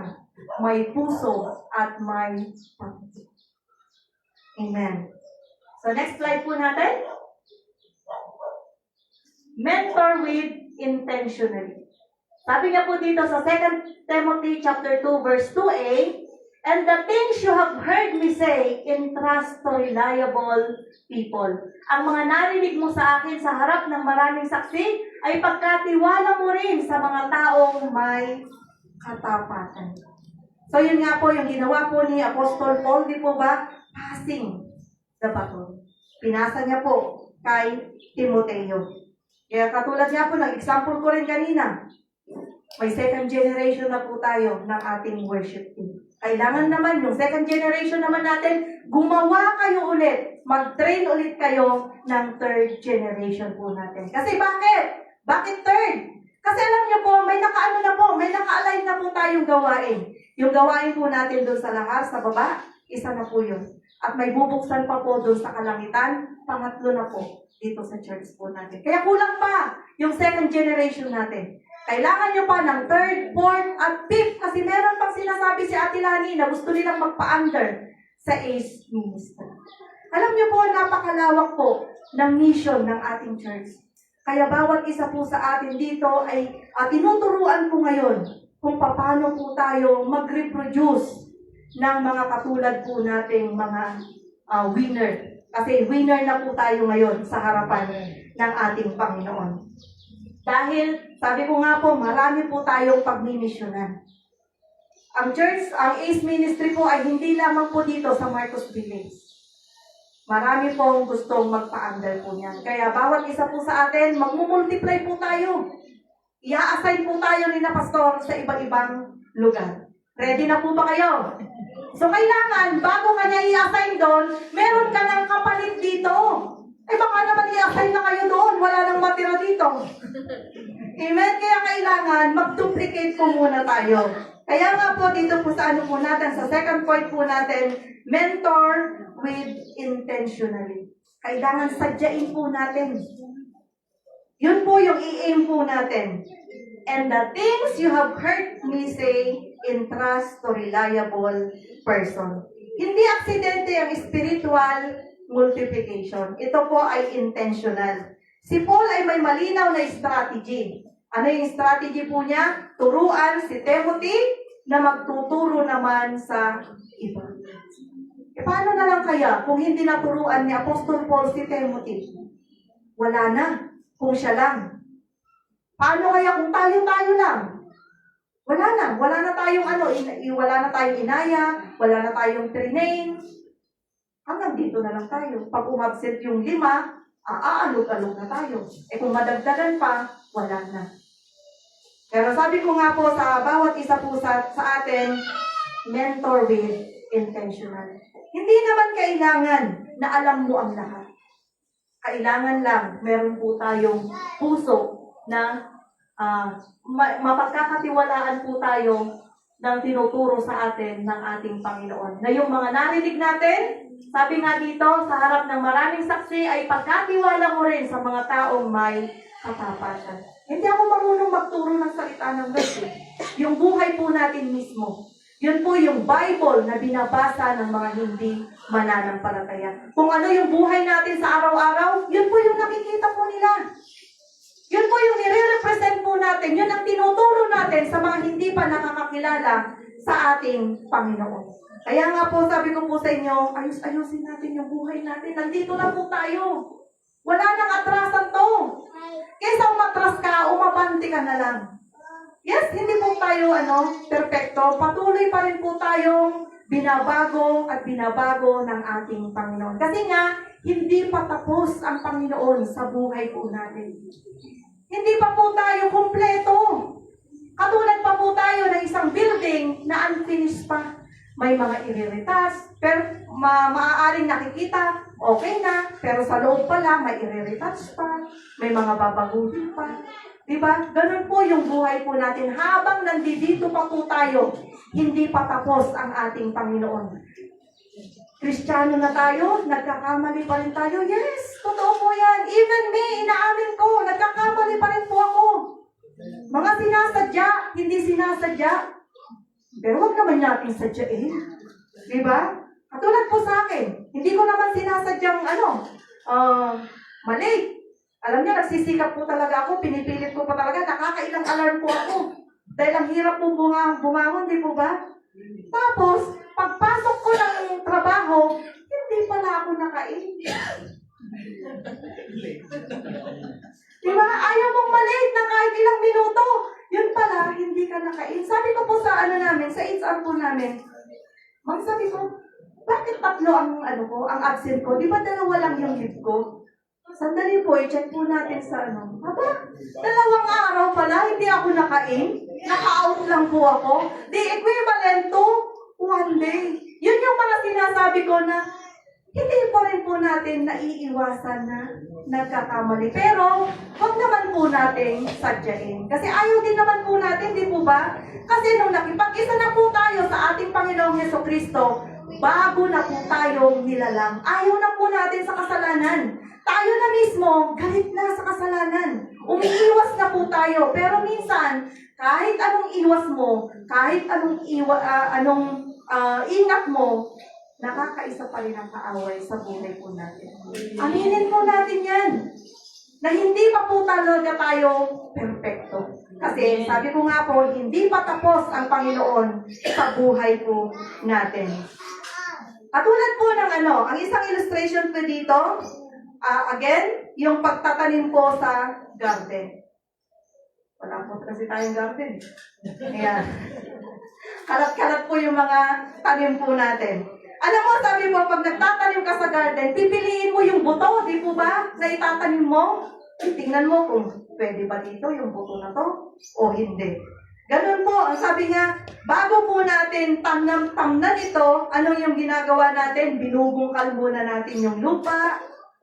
may puso at may pagkakas. Amen. So next slide po natin. Mentor with intentionally. Sabi nga po dito sa 2 Timothy chapter 2 verse 2a, and the things you have heard me say, entrust to reliable people. Ang mga narinig mo sa akin sa harap ng maraming saksi ay pagkatiwala mo rin sa mga taong may katapatan. So yun nga po yung ginawa po ni Apostle Paul, di po ba? Passing the baton. Pinasa niya po kay Timoteo. Kaya katulad nga po, nag-example ko rin kanina, may second generation na po tayo ng ating worship team. Kailangan naman yung second generation naman natin, gumawa kayo ulit, mag-train ulit kayo ng third generation po natin. Kasi bakit? Bakit third? Kasi alam niyo po, may naka-align na po tayong gawain. Yung gawain po natin doon sa lahar, sa baba, isa na po yun. At may bubuksan pa po doon sa kalangitan, pangatlo na po dito sa church po natin. Kaya kulang pa yung second generation natin. Kailangan nyo pa ng third, fourth, at fifth kasi meron pang sinasabi si Ate Lani na gusto nilang magpa-under sa ACE ministry. Alam nyo po, napakalawak po ng mission ng ating church. Kaya bawat isa po sa atin dito ay tinuturuan po ngayon kung paano po tayo mag-reproduce ng mga katulad po nating mga winner. Kasi winner na po tayo ngayon sa harapan ng ating Panginoon. Dahil, sabi ko nga po, marami po tayong pagmimisyonan. Ang church, ang ACE Ministry po ay hindi lamang po dito sa Marcos Village. Marami pong gustong magpa-under po niyan. Kaya bawat isa po sa atin, magmumultiply po tayo. I-assign po tayo ni na pastor sa iba't-ibang lugar. Ready na po ba kayo? So kailangan, bago ka niya i-assign doon, meron ka ng kapalit dito. Eh baka naman i-assign na kayo doon, wala nang matira dito. Amen? Kaya kailangan, mag-duplicate po muna tayo. Kaya nga po, dito po sa ano po natin, sa second point po natin, mentor with intentionally. Kailangan sadyain po natin. Yun po yung i-aim po natin. And the things you have heard me say, entrust to reliable person. Hindi aksidente ang spiritual multiplication. Ito po ay intentional. Si Paul ay may malinaw na strategy. Ano yung strategy po niya? Turuan si Timothy na magtuturo naman sa iba. E paano na lang kaya kung hindi naturuan ni Apostol Paul si Timothy? Wala na. Kung siya lang. Paano kaya kung tayo-tayo lang? Wala na tayong wala na tayong inaya, wala na tayong training. Hanggang dito na lang tayo. Pag umabsent yung 5, aalog-alog na tayo. Eh kung madagdagan pa, wala na. Pero sabi ko nga po sa bawat isa po sa atin, mentor with intentional. Hindi naman kailangan na alam mo ang lahat. Kailangan lang, meron po tayong puso na mapagkakatiwalaan po tayo ng tinuturo sa atin ng ating Panginoon. Na yung mga narinig natin, sabi nga dito, sa harap ng maraming saksi, ay pagkatiwala mo rin sa mga taong may katapatan. Hindi ako marunong magturo ng salita ng Diyos. Yung buhay po natin mismo. Yun po yung Bible na binabasa ng mga hindi mananampalataya. Kung ano yung buhay natin sa araw-araw, yun po yung nakikita po nila. Yun po yung nire-represent po natin. Yun ang tinuturo natin sa mga hindi pa nakakakilala sa ating Panginoon. Kaya nga po, sabi ko po sa inyo, ayusin natin yung buhay natin. Nandito na po tayo. Wala nang atrasan to. Kaysa umatras ka, umabante ka na lang. Yes, hindi po tayo perfecto. Patuloy pa rin po tayong binabago at binabago ng ating Panginoon. Kasi nga, hindi pa tapos ang Panginoon sa buhay po natin. Hindi pa po tayo kumpleto. Katulad pa po tayo ng isang building na unfinished pa. May mga iriritas, pero maaaring nakikita, okay na, pero sa loob pa lang, may iriritas pa, may mga babaguhin pa. Diba? Ganun po yung buhay po natin. Habang nandito pa po tayo, hindi pa tapos ang ating Panginoon. Kristiyano na tayo, nagkakamali pa rin tayo. Yes, totoo po yan. Even me, inaamin ko, nagkakamali pa rin po ako. Mga sinasadya, hindi sinasadya. Pero huwag naman natin sadyain. Diba? Katulad po sa akin, hindi ko naman sinasadyang mali. Alam niyo, nagsisikap po talaga ako, pinipilit ko pa talaga, nakakailang alarm po ako. Dahil ang hirap po bumangon, di po ba? Tapos, pagpasok ko ng trabaho, hindi pala ako nakain. Diba? Ayaw mong malate na kahit ilang minuto. Yun pala, hindi ka nakain. Sabi ko po sa namin, sa HR po namin, Ma'am, sabi ko, bakit 3 ang ang absent ko? Di ba 2 lang yung leave ko? Sandali po, i-check po natin sa Aba, 2 araw pala, hindi ako nakain. Naka-out lang po ako. The equivalent to 1 day. Yun yung mga sinasabi ko na hindi pa rin po natin naiiwasan na nagkakamali. Pero, huwag naman po natin sadyain. Kasi ayaw din naman po natin, di po ba? Kasi nung nakipag-isa na po tayo sa ating Panginoong Jesucristo, bago na po tayong nilalang. Ayaw na po natin sa kasalanan. Tayo na mismo, galit na sa kasalanan. Umiiwas na po tayo. Pero minsan, kahit anong iwas mo, kahit anong ingat mo, nakakaisa pa rin ang kaaway sa buhay po natin. Aminin po natin yan. Na hindi pa po talaga tayo perfecto. Kasi sabi ko nga po, hindi pa tapos ang Panginoon sa buhay po natin. Katulad po ng ang isang illustration po dito, Again, yung pagtatanim po sa garden. Wala po kasi tayong garden. Ayan. Kalat-kalat po yung mga tanim po natin. Alam mo, sabi mo, pag nagtatanim ka sa garden, pipiliin mo yung buto, di po ba, na itatanim mo. Tingnan mo kung pwede ba dito yung buto na to o hindi. Ganun po, ang sabi nga, bago po natin tamnan ito, ano yung ginagawa natin? Binubungkal muna natin yung lupa,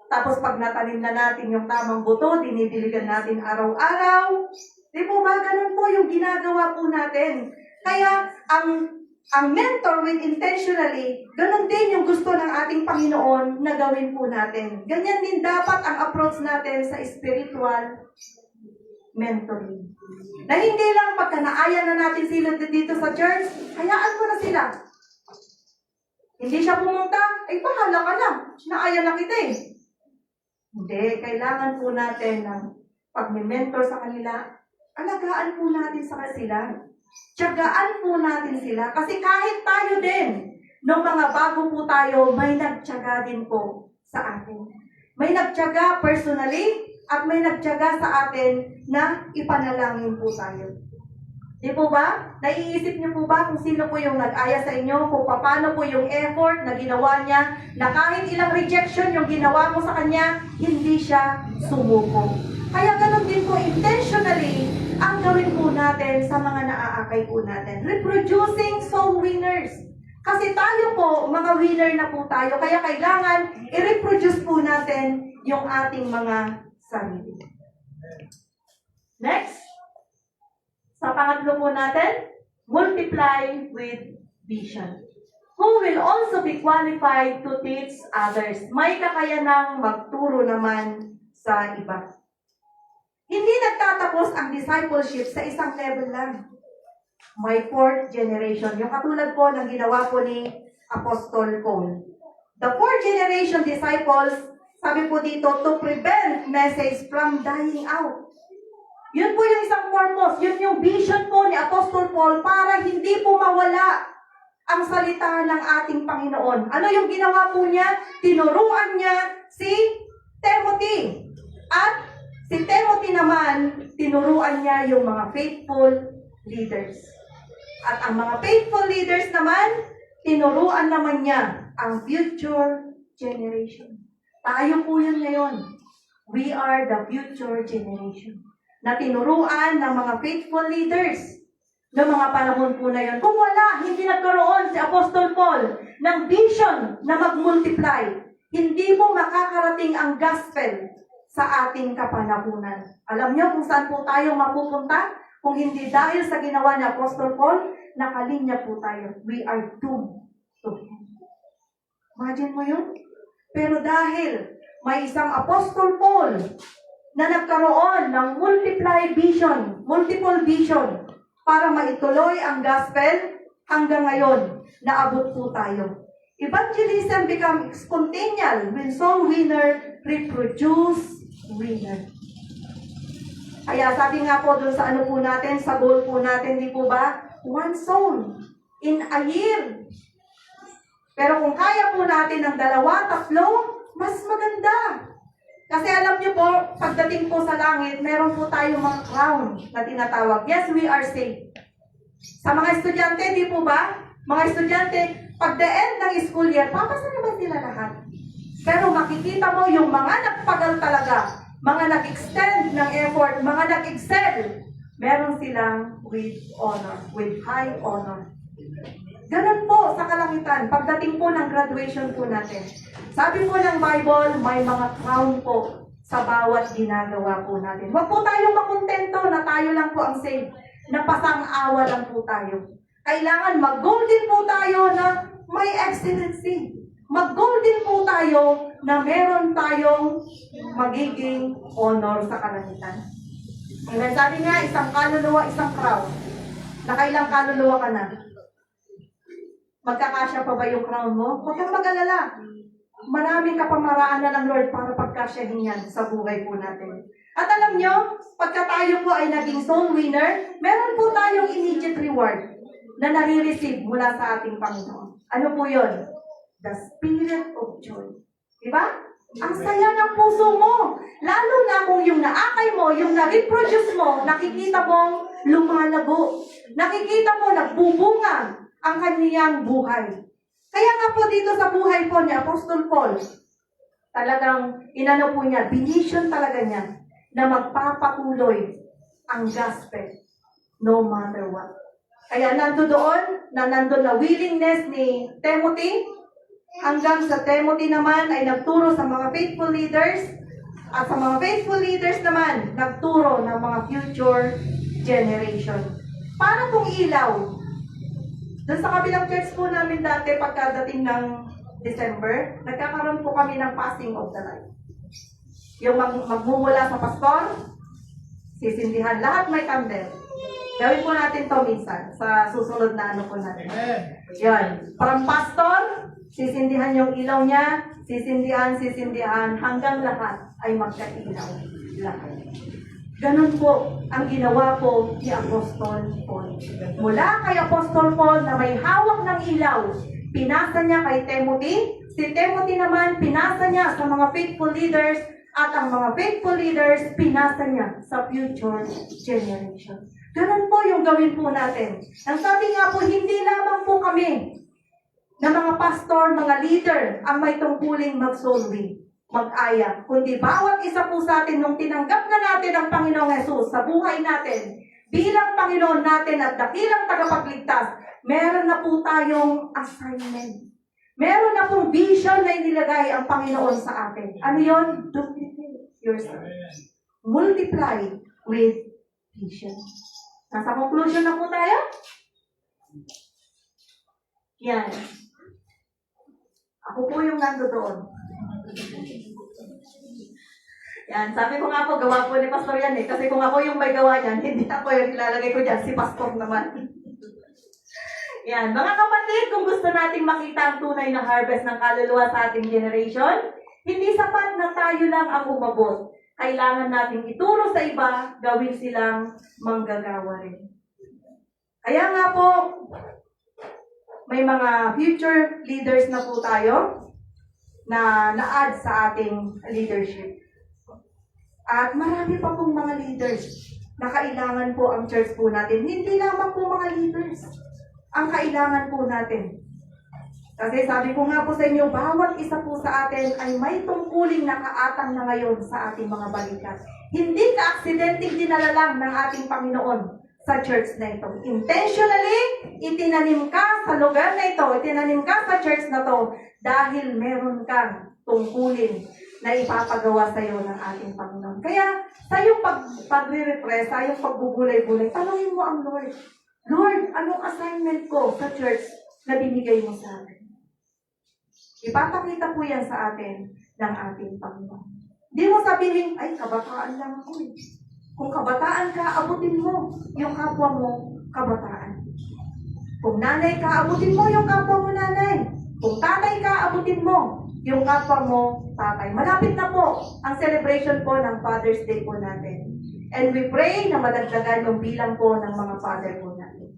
tapos pag natanim na natin yung tamang buto, dinidiligan natin araw-araw. Di po ba? Ganun po yung ginagawa po natin. Kaya, ang mentor with intentionally, ganun din yung gusto ng ating Panginoon na gawin po natin. Ganyan din dapat ang approach natin sa spiritual mentoring. Na hindi lang pagka naaya na natin sila dito sa church, hayaan mo na sila. Hindi siya pumunta, ay bahala ka na. Naaya na kita eh. Hindi, kailangan po natin ng pag-mentor sa kanila, alagaan po natin sa kanila. Tiyagaan po natin sila. Kasi kahit tayo din, nung mga bago po tayo, may nagtiyaga din po sa atin. May nagtiyaga personally, at may nagtiyaga sa atin na ipanalangin po tayo. Di po ba? Naiisip niyo po ba kung sino po yung nag-aya sa inyo, kung paano po yung effort na ginawa niya, na kahit ilang rejection yung ginawa mo sa kanya, hindi siya sumuko. Kaya ganun din po, intentionally, ang gawin po natin sa mga naaakay po natin. Reproducing soul winners. Kasi tayo po, mga winner na po tayo, kaya kailangan i-reproduce po natin yung ating mga sarili. Next. Sa pangatlo po natin, multiply with vision. Who will also be qualified to teach others. May kakayanang magturo naman sa iba. Hindi nagtatapos ang discipleship sa isang level lang. May fourth generation. Yung katulad po ng ginawa po ni Apostle Paul. The fourth generation disciples, sabi po dito, to prevent message from dying out. Yun po yung isang purpose. Yun yung vision po ni Apostle Paul para hindi po mawala ang salita ng ating Panginoon. Ano yung ginawa po niya? Tinuruan niya si Timothy. At si Timothy naman, tinuruan niya yung mga faithful leaders. At ang mga faithful leaders naman, tinuruan naman niya ang future generation. Tayo po yun ngayon. We are the future generation. Na tinuruan ng mga faithful leaders ng mga panahon po na yun. Kung wala, hindi nagkaroon si Apostle Paul ng vision na mag-multiply, hindi po makakarating ang gospel sa ating kapanahunan. Alam niyo kung saan po tayo mapupunta? Kung hindi dahil sa ginawa ni Apostle Paul, nakalinya po tayo. We are doomed to hell. Imagine mo yun? Pero dahil may isang Apostle Paul na nagkaroon ng multiple vision para maituloy ang gospel, hanggang ngayon, naabot po tayo. Evangelism become spontaneous when soul winner reproduce winner. Kaya sabi nga po dun sa ano po natin, sa goal po natin, di po ba? One soul in a year. Pero kung kaya po natin ng 2, 3, mas maganda. Kasi alam niyo po, pagdating po sa langit, meron po tayong mga crown na tinatawag. Yes, we are saved. Sa mga estudyante, di po ba? Mga estudyante, pag the end ng school year, papasa naman sila lahat. Pero makikita mo yung mga nagpagal talaga, mga nag-extend ng effort, mga nag-excel, meron silang with honor, with high honor. Ganun po sa kalangitan, pagdating po ng graduation po natin. Sabi po ng Bible, may mga crown po sa bawat ginagawa po natin. Huwag po tayong makontento na tayo lang po ang saved, na pasang-awa lang po tayo. Kailangan mag-goal din po tayo na may excellency. Mag-goal din po tayo na meron tayong magiging honor sa kalangitan. Amen. Sabi nga, isang kaluluwa, isang crown. Nakailang kaluluwa ka na? Magkakasya pa ba yung crown mo? Huwag kang mag-alala. Maraming kapamaraan na ng Lord para pagkasyahin yan sa buhay po natin. At alam nyo, pagka tayo po ay naging soul winner, meron po tayong immediate reward na nare-receive mula sa ating Panginoon. Ano po yun? The Spirit of Joy. Diba? Ang saya ng puso mo. Lalo na kung yung naakay mo, yung na-reproduce mo, nakikita mong lumalago. Nakikita mo nagbubunga ang kaniyang buhay. Kaya nga po dito sa buhay po ni Apostol Paul, talagang inano po niya, binisyon talaga niya na magpapatuloy ang gospel no matter what. Kaya nandoon na willingness ni Timothy, hanggang sa Timothy naman ay nagturo sa mga faithful leaders, at sa mga faithful leaders naman, nagturo ng mga future generation. Para pong ilaw, doon sa kabilang church po namin dati, pagkadating ng December, nagkakaroon po kami ng passing of the light. Yung magmumula sa pastor, sisindihan, lahat may candle. Gawin po natin to minsan sa susunod na ano po natin. Yan. From pastor, sisindihan yung ilaw niya, sisindihan, hanggang lahat ay magkailaw. Lahat. Ganun po ang ginawa po ni Apostol Paul. Mula kay Apostol Paul na may hawak ng ilaw, pinasa niya kay Timothy. Si Timothy naman, pinasa niya sa mga faithful leaders, at ang mga faithful leaders, pinasa niya sa future generation. Ganun po yung gawin po natin. Ang sabi nga po, hindi lamang po kami na mga pastor, mga leader, ang may tungkuling mag-soul win, mag-aya. Kundi bawat isa po sa atin nung tinanggap na natin ang Panginoong Hesus sa buhay natin, bilang Panginoon natin at dakilang tagapagligtas, meron na po tayong assignment. Meron na pong vision na inilagay ang Panginoon sa atin. Ano yun? Duplicate yourself. Multiply with vision. Nasa conclusion na po tayo? Yan. Ako po yung nandoon. Yan. Sabi ko nga po, gawa po ni Pastor yan eh. Kasi kung ako yung may gawa niyan, hindi ako yung ilalagay ko dyan. Si Pastor naman. Yan. Mga kapatid, kung gusto nating makita ang tunay na harvest ng kaluluwa sa ating generation, hindi sapat na tayo lang ang umabot. Kailangan nating ituro sa iba, gawin silang manggagawa rin. Kaya nga po, may mga future leaders na po tayo na na-add sa ating leadership. At marami pa pong mga leaders na kailangan po ang church po natin. Hindi lamang po mga leaders ang kailangan po natin. Kasi sabi ko nga po sa inyo, bawat isa po sa atin ay may tungkuling nakaatang na ngayon sa ating mga balikat. Hindi ka-aksidenteng dinala lang ng ating Panginoon sa church na ito. Intentionally, itinanim ka sa lugar na ito, itinanim ka sa church na to dahil meron kang tungkulin na ipapagawa sa iyo ng ating Panginoon. Kaya sa iyong pagre-refresh, sa iyong pagbubulay-bulay, tanungin mo ang Lord, Lord, anong assignment ko sa church na binigay mo sa akin? Ipapakita po yan sa atin ng ating Panginoon. Di mo sabihin, ay, kabataan lang ako eh. Kung kabataan ka, abutin mo yung kapwa mo, kabataan. Kung nanay ka, abutin mo yung kapwa mo, nanay. Kung tatay ka, abutin mo yung kapwa mo, tatay. Malapit na po ang celebration po ng Father's Day po natin. And we pray na madagdagan yung bilang po ng mga father po natin.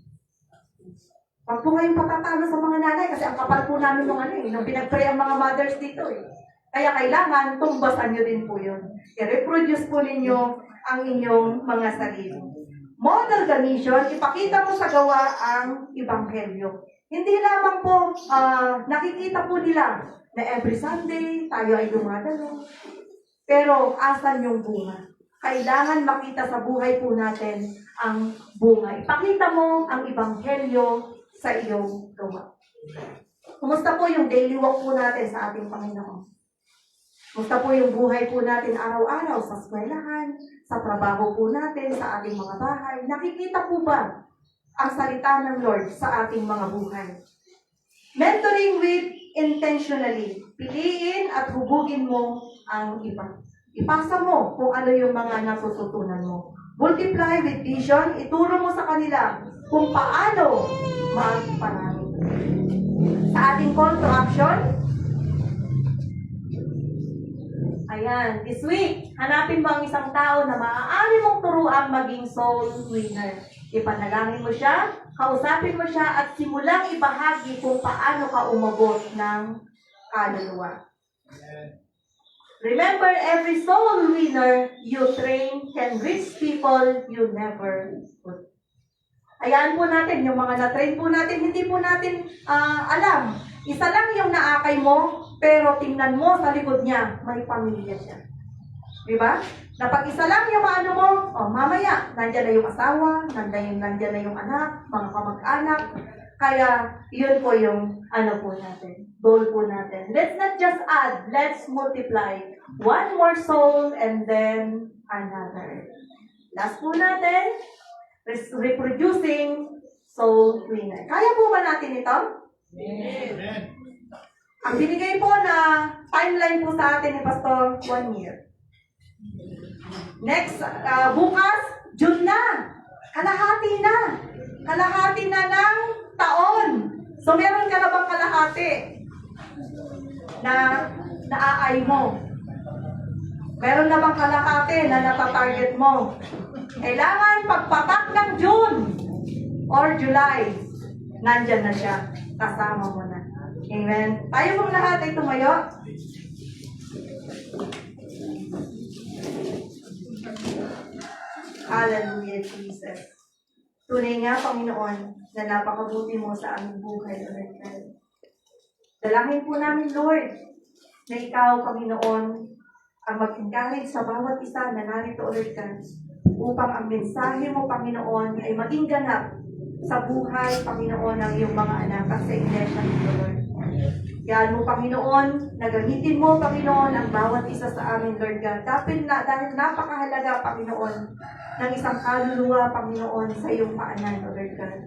Huwag po kayong patatalo sa mga nanay kasi ang kapal po namin nung pinag-pray ang mga mothers dito eh. Kaya kailangan tumbasan nyo din po yun. I-reproduce po ninyo ang inyong mga sarili. Model the mission, ipakita mo sa gawa ang Ebanghelyo. Hindi lamang po nakikita po nila na every Sunday tayo ay dumadalo. Pero asan yung bunga? Kailangan makita sa buhay po natin ang bunga. Ipakita mo ang Ebanghelyo sa iyong gawa. Kumusta po yung daily walk po natin sa ating Panginoon? Kumusta po yung buhay po natin araw-araw sa eskwelahan, sa trabaho po natin, sa ating mga bahay? Nakikita po ba ang salita ng Lord sa ating mga buhay? Mentoring with intentionally. Piliin at hubugin mo ang iba. Ipasa mo kung ano yung mga natututunan mo. Multiply with vision. Ituro mo sa kanila kung paano magparami. Sa ating call to action, ayan, this week, hanapin mo ang isang tao na maaari mong turuan maging soul winner. Ipanalangin mo siya, kausapin mo siya, at simulang ibahagi kung paano ka umabot ng kaluluwa. Remember, every soul winner you train can reach people you never could. Ayan po natin, yung mga na-train po natin, hindi po natin alam. Isa lang yung naakay mo, pero tingnan mo sa likod niya, may pamilya siya. Diba? Na pag isa lang yung ano mo, mamaya, nandyan na yung asawa, nandyan na yung anak, mga kamag-anak. Kaya, yun po yung po natin, goal po natin. Let's not just add, let's multiply. One more soul and then another. Last po natin, reproducing soul winner. Kaya po ba natin ito? Amen. Ang binigay po na timeline po sa atin ni Pastor, 1 year. Next, bukas, June na. Kalahati na. Kalahati na ng taon. So, meron ka na bang kalahati na naaay mo? Meron na bang kalahati na natatarget mo? Kailangan pagpatak ng June or July, nandyan na siya. Kasama mo na. Amen. Tayo pong lahat ay tumayo. Hallelujah, Jesus. Tunay nga, Panginoon, na napakabuti mo sa aming buhay, Lord God. Dalangin po namin, Lord, na Ikaw, Panginoon, ang mag-encourage sa bawat isa na narito, Lord God, upang ang mensahe mo, Panginoon, ay maging ganap sa buhay, Panginoon, ng iyong mga anak at sa iglesia nito, Lord. Yan mo, Panginoon, nagamitin mo, Panginoon, ang bawat isa sa amin, Lord God. Dahil napakahalaga, Panginoon, ng isang kaluluwa, Panginoon, sa iyong paanan, Lord God.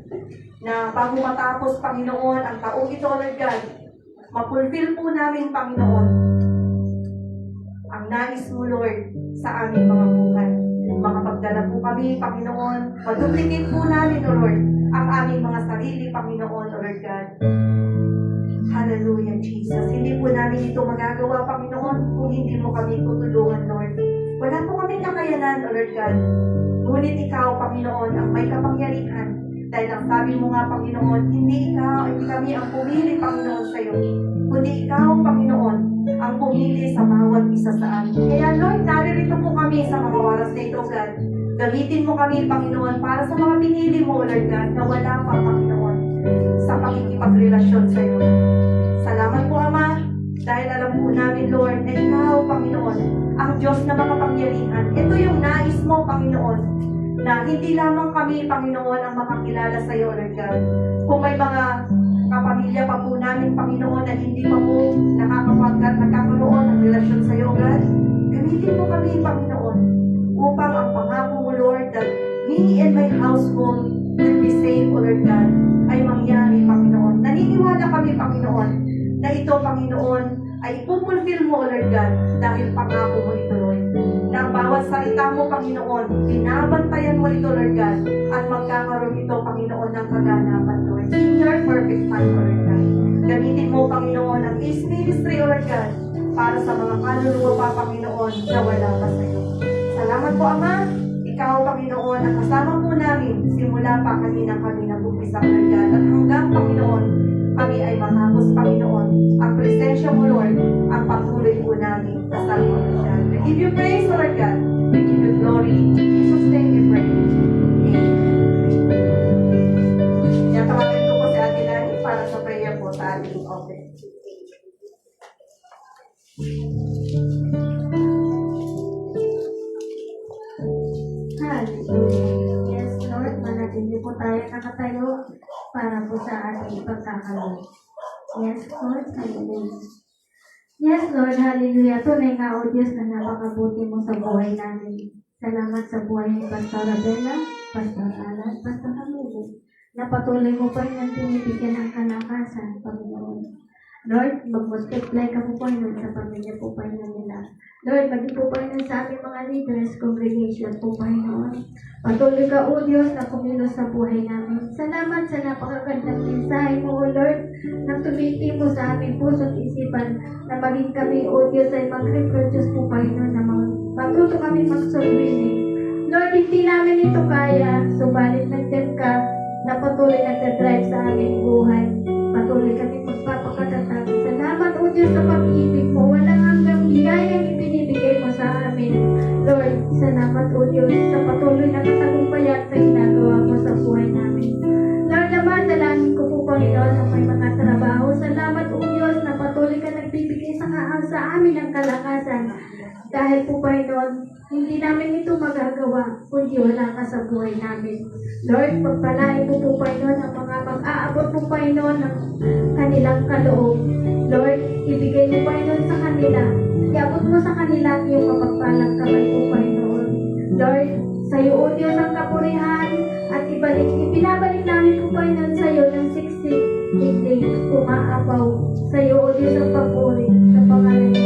Na bago matapos, Panginoon, ang taong ito, Lord God, mapulfill po namin, Panginoon, ang nais mo, Lord, sa aming mga buhay. Makapagdala po kami, Panginoon, maduplicate po namin, O Lord, ang aming mga sarili, Panginoon, O Lord God. Hallelujah, Jesus. Hindi po namin ito magagawa, Panginoon, kung hindi mo kami tutulungan, Lord. Wala po kaming kakayanan, O Lord God. Ngunit Ikaw, Panginoon, ang may kapangyarihan. Dahil ang sabi mo nga, Panginoon, hindi kami ang pumili, Panginoon, sa iyo. Kundi Ikaw, Panginoon, ang pumili sa bawat isa sa amin. Kaya, Lord, naririto po kami sa mga oras na ito, God. Gamitin mo kami, Panginoon, para sa mga pinili mo, Lord God, na wala pa, Panginoon, sa pakikipagrelasyon sa iyo. Salamat po, Ama, dahil alam po namin, Lord, na Ikaw, Panginoon, ang Diyos na makapangyarihan. Ito yung nais mo, Panginoon, na hindi lamang kami, Panginoon, ang makakilala sa iyo, Lord God. Kung may mga kapamilya pa po namin, Panginoon, na hindi pa po nagkakaroon ng relasyon sa iyo, God, gamitin mo kami, Panginoon, upang ang pangako mo, Lord, that me and my household will be saved, O Lord God, ay mangyari, Panginoon. Naniniwala kami, Panginoon, na ito, Panginoon, ay ipupulfill mo, O Lord God, dahil pangako mo ito, Lord. Na ang bawat salita mo, Panginoon, binabantayan mo ito, Lord God, at magkakaroon ito, Panginoon, ng kaganapan, Lord. In your perfect time, O Lord God. Gamitin mo, Panginoon, ang Peace Ministry, O Lord God, para sa mga kaluluwa pa, Panginoon, na wala pa sa iyo. Salamat po, Ama. Ikaw, Panginoon, ang kasama po namin, simula pa kami nag-umpisa, Lord God, at hanggang, Panginoon, kami ay matapos, Panginoon. Ang presensya mo, Lord, ang patuloy po namin sa salmo, Lord God. We give you praise, Lord God. We give you glory. In Jesus' name we pray. Amen. Kaya tawagin ko po si Ate Nani para sa prayer po sa ating office. Hallelujah. Yes, Lord, manatili po tayo nakatayo para po sa ating pagkakaroon. Yes, Lord, hallelujah. Yes, Lord, hallelujah. Tunay nga, O Diyos, na napakabuti mo sa buhay namin. Salamat sa buhay ni Pastor Abela, Pastor Alan, Pastor Hamilton, na patuloy mo pa rin ang tinibigyan ng kalakasan, Panginoon. Lord, mag-multiply ka po pa rin sa pamilya po pa rin nila. Lord, maging po pa rin sa aming mga leaders, congregation po pa rin. Patuloy ka, O Diyos, na kumilos sa buhay namin. Salamat sa napakagandang mensahe mo, O Lord, na tumiti mo sa aming puso't isipan na maging kami, O Diyos, ay mag-reproduce po pa rin na matuto kami mag-surveying. Lord, hindi namin ito kaya, subalit nandyan ka na patuloy nagdadrive sa aming buhay. Patuloy kami magpapakatatag. Salamat, O Diyos, sa pag-ibig mo. Walang hanggang biyayang ibinigay Lord, salamat o Diyos sa patuloy na katagumpayan sa ginagawa mo sa buhay namin. Lord, naman, dalangin ko po, Panginoon, na may mga trabaho. Salamat o Diyos na patuloy ka nagbibigay sa amin ng kalakasan. Dahil po, Panginoon, hindi namin ito magagawa kundi wala ka sa buhay namin. Lord, pagpalain mo po, Panginoon, ang mga mag-aabot po, Panginoon, ng kanilang kaloob. Lord, ibigay mo, Panginoon, sa kanila. Iabot mo sa kanila ang iyong mapagpalang kamay po, Panginoon. Lord, sa iyo, O Diyos, ang kapurihan at ibinabalik namin po, Panginoon, sa iyo ng 60 days umaapaw. Sa iyo, O Diyos, ang papuri sa pangalan ni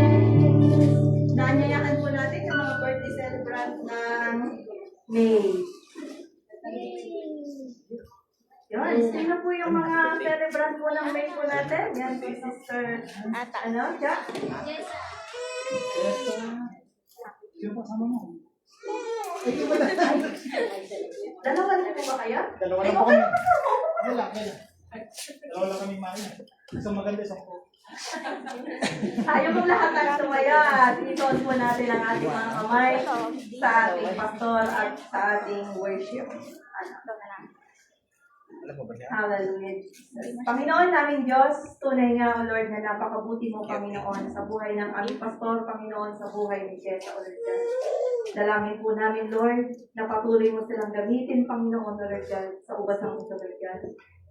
Jesus. Naanyayahan po natin yung mga birthday celebrant ng May. Yun, sino po yung mga celebrant po ng May po natin? Yan si Sister, Jack? Dalawa lang po ba kayo? Dalawa Ay, lang po okay kami. lang po. Wala. Dalawa lang kami mahal. Isang maganda, isang po. Tayo pong lahat ng tumaya. Itoon po natin ang ating mga kamay sa ating pastor at sa ating worship. Hallelujah. Panginoon namin Diyos, tunay nga, O Lord, na napakabuti mo, Panginoon, sa buhay ng aming pastor, Panginoon, sa buhay ni Jessa, O Lord God. Dalangin po namin, Lord, na patuloy mo silang gamitin, Panginoon, O Lord God, sa ubas ng ito, Lord God.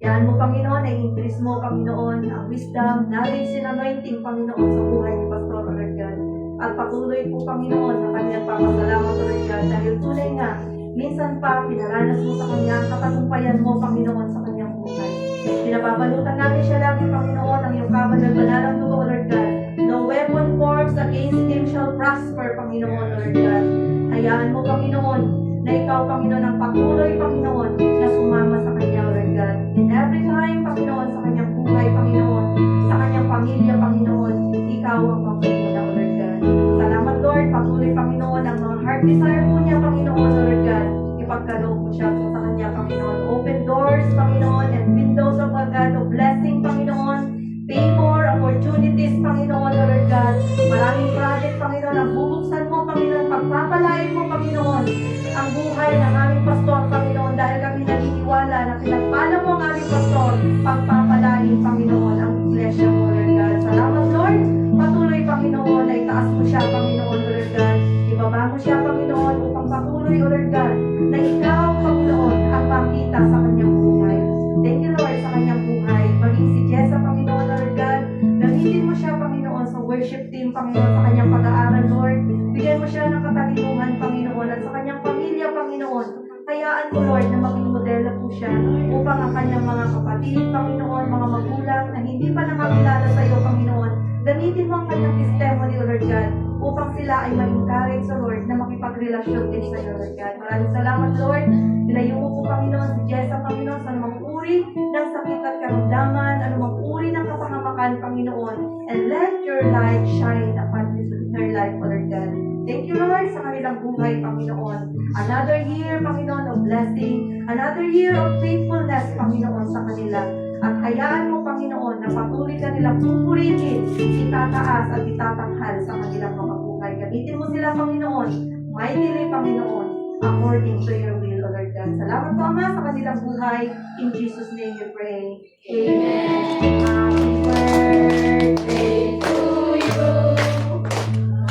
Yan mo, Panginoon, ay increase mo, Panginoon, ang wisdom, knowledge, and anointing, Panginoon, sa buhay ni Pastor, O Lord God. At patuloy po, Panginoon, sa kanyang papasalamat, O Lord God, dahil tunay nga, minsan pa, pinaranas mo sa kanya ang katagumpayan mo, Panginoon, sa kanyang buhay. Pinababalutan namin siya lagi, Panginoon, ang iyong kabanal-banal ng dugo, O Lord God. No weapon formed against him shall prosper, Panginoon, O Lord God. Hayaan mo, Panginoon, na ikaw, Panginoon, ang patuloy, Panginoon, na sumama sa kanya, O Lord God. In every time, Panginoon, sa kanyang buhay, Panginoon, sa kanyang pamilya, Panginoon, ikaw ang pangunguna, O Lord God. Salamat, Lord. Patuloy, Panginoon, ang mga heart desire po niya, Panginoon, O Lord God. Ipagkaloob mo siya po sa kanya, Panginoon. Open doors, Panginoon, and windows of God of blessing, Panginoon. Favor, opportunities, Panginoon, O Lord God. Maraming project, Panginoon, ang bubuksan mo, Panginoon. Pagpapalain mo, Panginoon, ang buhay ng aming pastor, Panginoon, dahil kami naniniwala na pinagpala mo ang aming pastor, pagpapalain, Panginoon, ang iglesia mo, Lord God. Salamat, Lord. Patuloy, Panginoon, na itaas mo siya, Panginoon, Lord God. Ibaba mo siya, Panginoon, upang patuloy, O Lord God, na ikaw, Panginoon, ang makita sa kanyang buhay. Thank you, Lord, sa kanyang buhay. Maging si Jessa, Panginoon, Lord God. Gamitin mo siya, Panginoon, sa worship team, Panginoon, sa kanyang pag-aaral, Lord. Bigyan mo siya ng katalinuhan, Panginoon, at sa kanyang pamilya, Panginoon. Hayaan mo, Lord, na maging modelo po siya upang ang kanyang mga kapatid, Panginoon, mga magulang na hindi pa nakakilala sa iyo, Panginoon, gamitin mo ang kanyang testimony, O Lord God, upang sila ay ma-encourage sa Lord na makipagrelasyon din sa iyo, Lord God. Maraming salamat, Lord. Nilayo mo po, Panginoon, si Jessa, Panginoon, sa anumang uri ng sakit at karamdaman, anumang uri ng kapangamakan, Panginoon, and let your light shine upon her life, O Lord God. Thank you, Lord, sa kanilang buhay, Panginoon. Another year, Panginoon, of blessing. Another year of faithfulness, Panginoon, sa kanila. At hayaan mo, Panginoon, na patuloy ka nilang pupurihin, itataas at itatanghal sa kanilang mga buhay. Gamitin mo sila, Panginoon. Mightily, Panginoon. according to your will, O Lord God. Salamat po, Ama, sa kanilang buhay. In Jesus' name we pray. Amen. Happy birthday to you.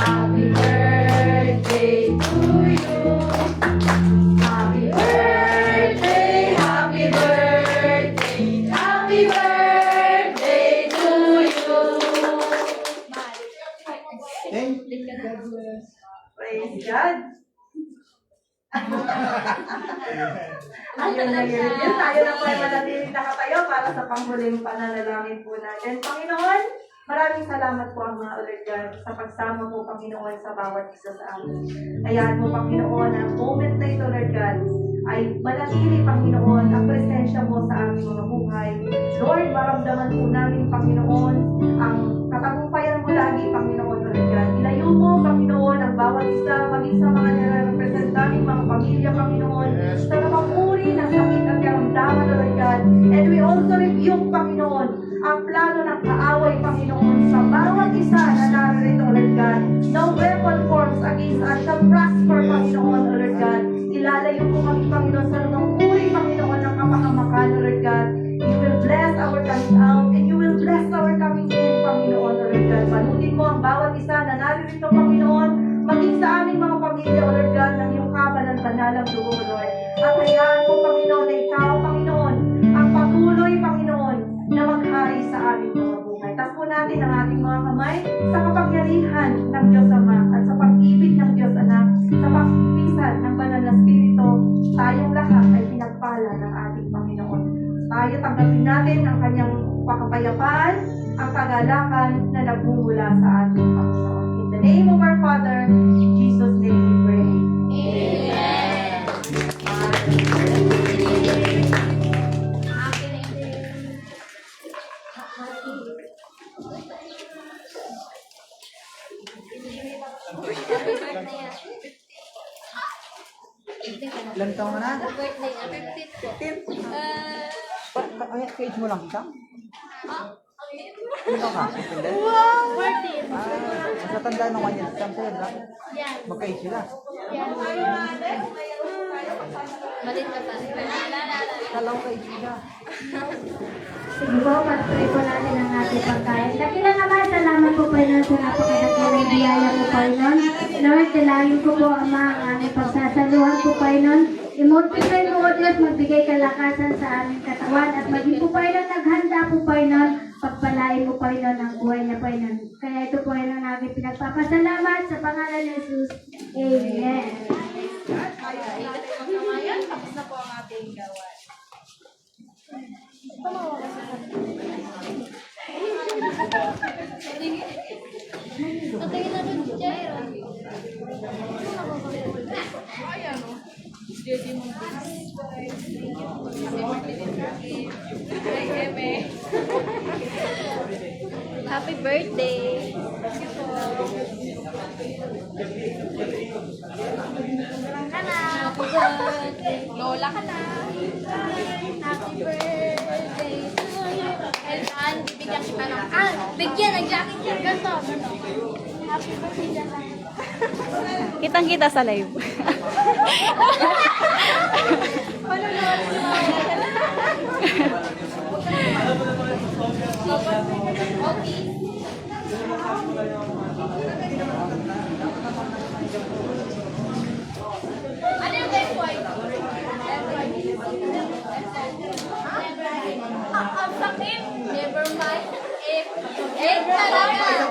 Happy birthday, happy birthday, happy birthday to you. Praise God. Ayun na yun. Tayo na po ay manatiling nakatayo para sa panghuling pananalangin po natin. Panginoon, maraming salamat po ang mga Lord God sa pagsama mo, Panginoon, sa bawat isa sa amin. Hayaan mo, Panginoon, ang moment na ito, Lord God, ay manatili, Panginoon, ang presensya mo sa aming mga buhay. Lord, maramdaman po namin, Panginoon, ang katagumpayan mo lagi, Panginoon, Lord God. Ilayo mo, Panginoon, ang bawat isa, maging sa mga nare-represent namin, mga pamilya, Panginoon, sa mga uri ng sakit at karamdaman, Lord God. And we also rebuke, Panginoon, ang plano ng kaaway, Panginoon, sa bawat isa na narito, Lord God. No weapon forms against us shall prosper, Panginoon, Lord God. Ilalayo po kami, Panginoon, sa mga uri, Panginoon, ng kapahamakan, Lord God. You will bless our coming out and you will bless our coming in, Panginoon, Lord God. Panunin mo ang bawat isa na narito, Panginoon, maging sa aming mga pamilya, Lord God, ng iyong kabalan-banalang dugo, Lord. At hayaan po, Panginoon, na ikaw, Panginoon, ang patuloy, Panginoon, na maghari sa aming mga buhay. Tapo natin ang ating mga kamay sa kapangyarihan ng Diyos Ama at sa pag-ibig ng Diyos Anak, sa pagpisan ng Banal na Espiritu, tayong lahat ay pinagpala ng ating Panginoon. Tayo tanggapin natin ang kanyang pakapayapaan, ang kagalakan na nagmumula sa ating Panginoon. In the name of our Father, in Jesus' name we pray. Ilan taon ka na? 15. Ay, age mo lang siya? Ikaw ka? Wow! Mas natanda ng 1 year. Saan sa'yo, ha? Magka-age sila. Malit ka pa. Dalawang ka-age sila. Sige po, patuloy po natin ang ating pagkain. Dakilang Ama, salamat po Panginoon sa napakadakilang biyaya po Panginoon. Lord, dalangin ko po Ama ang aming pagsasaluhan po Panginoon. I-multiply mo o Diyos, magbigay kalakasan sa aming katawan at maging po Panginoon, naghanda po Panginoon, pagpalain mo Panginoon ang buhay niya Panginoon. Kaya ito Panginoon ang aking pinagpapasalamat sa pangalan ni Jesus. Amen. Tapos na po ang ating gawain. Patay na rin si Jairo. Ayan o. JD Montes. Happy birthday. Ka na. Happy birthday. Lola ka na. Happy birthday to you. Kailan, bibigyan kita ng... bigyan ng jacket niya. Ganto. Happy birthday jacket. Kitang-kita sa live. Ano yung best white? Ang sakit. Never mind. If talaga.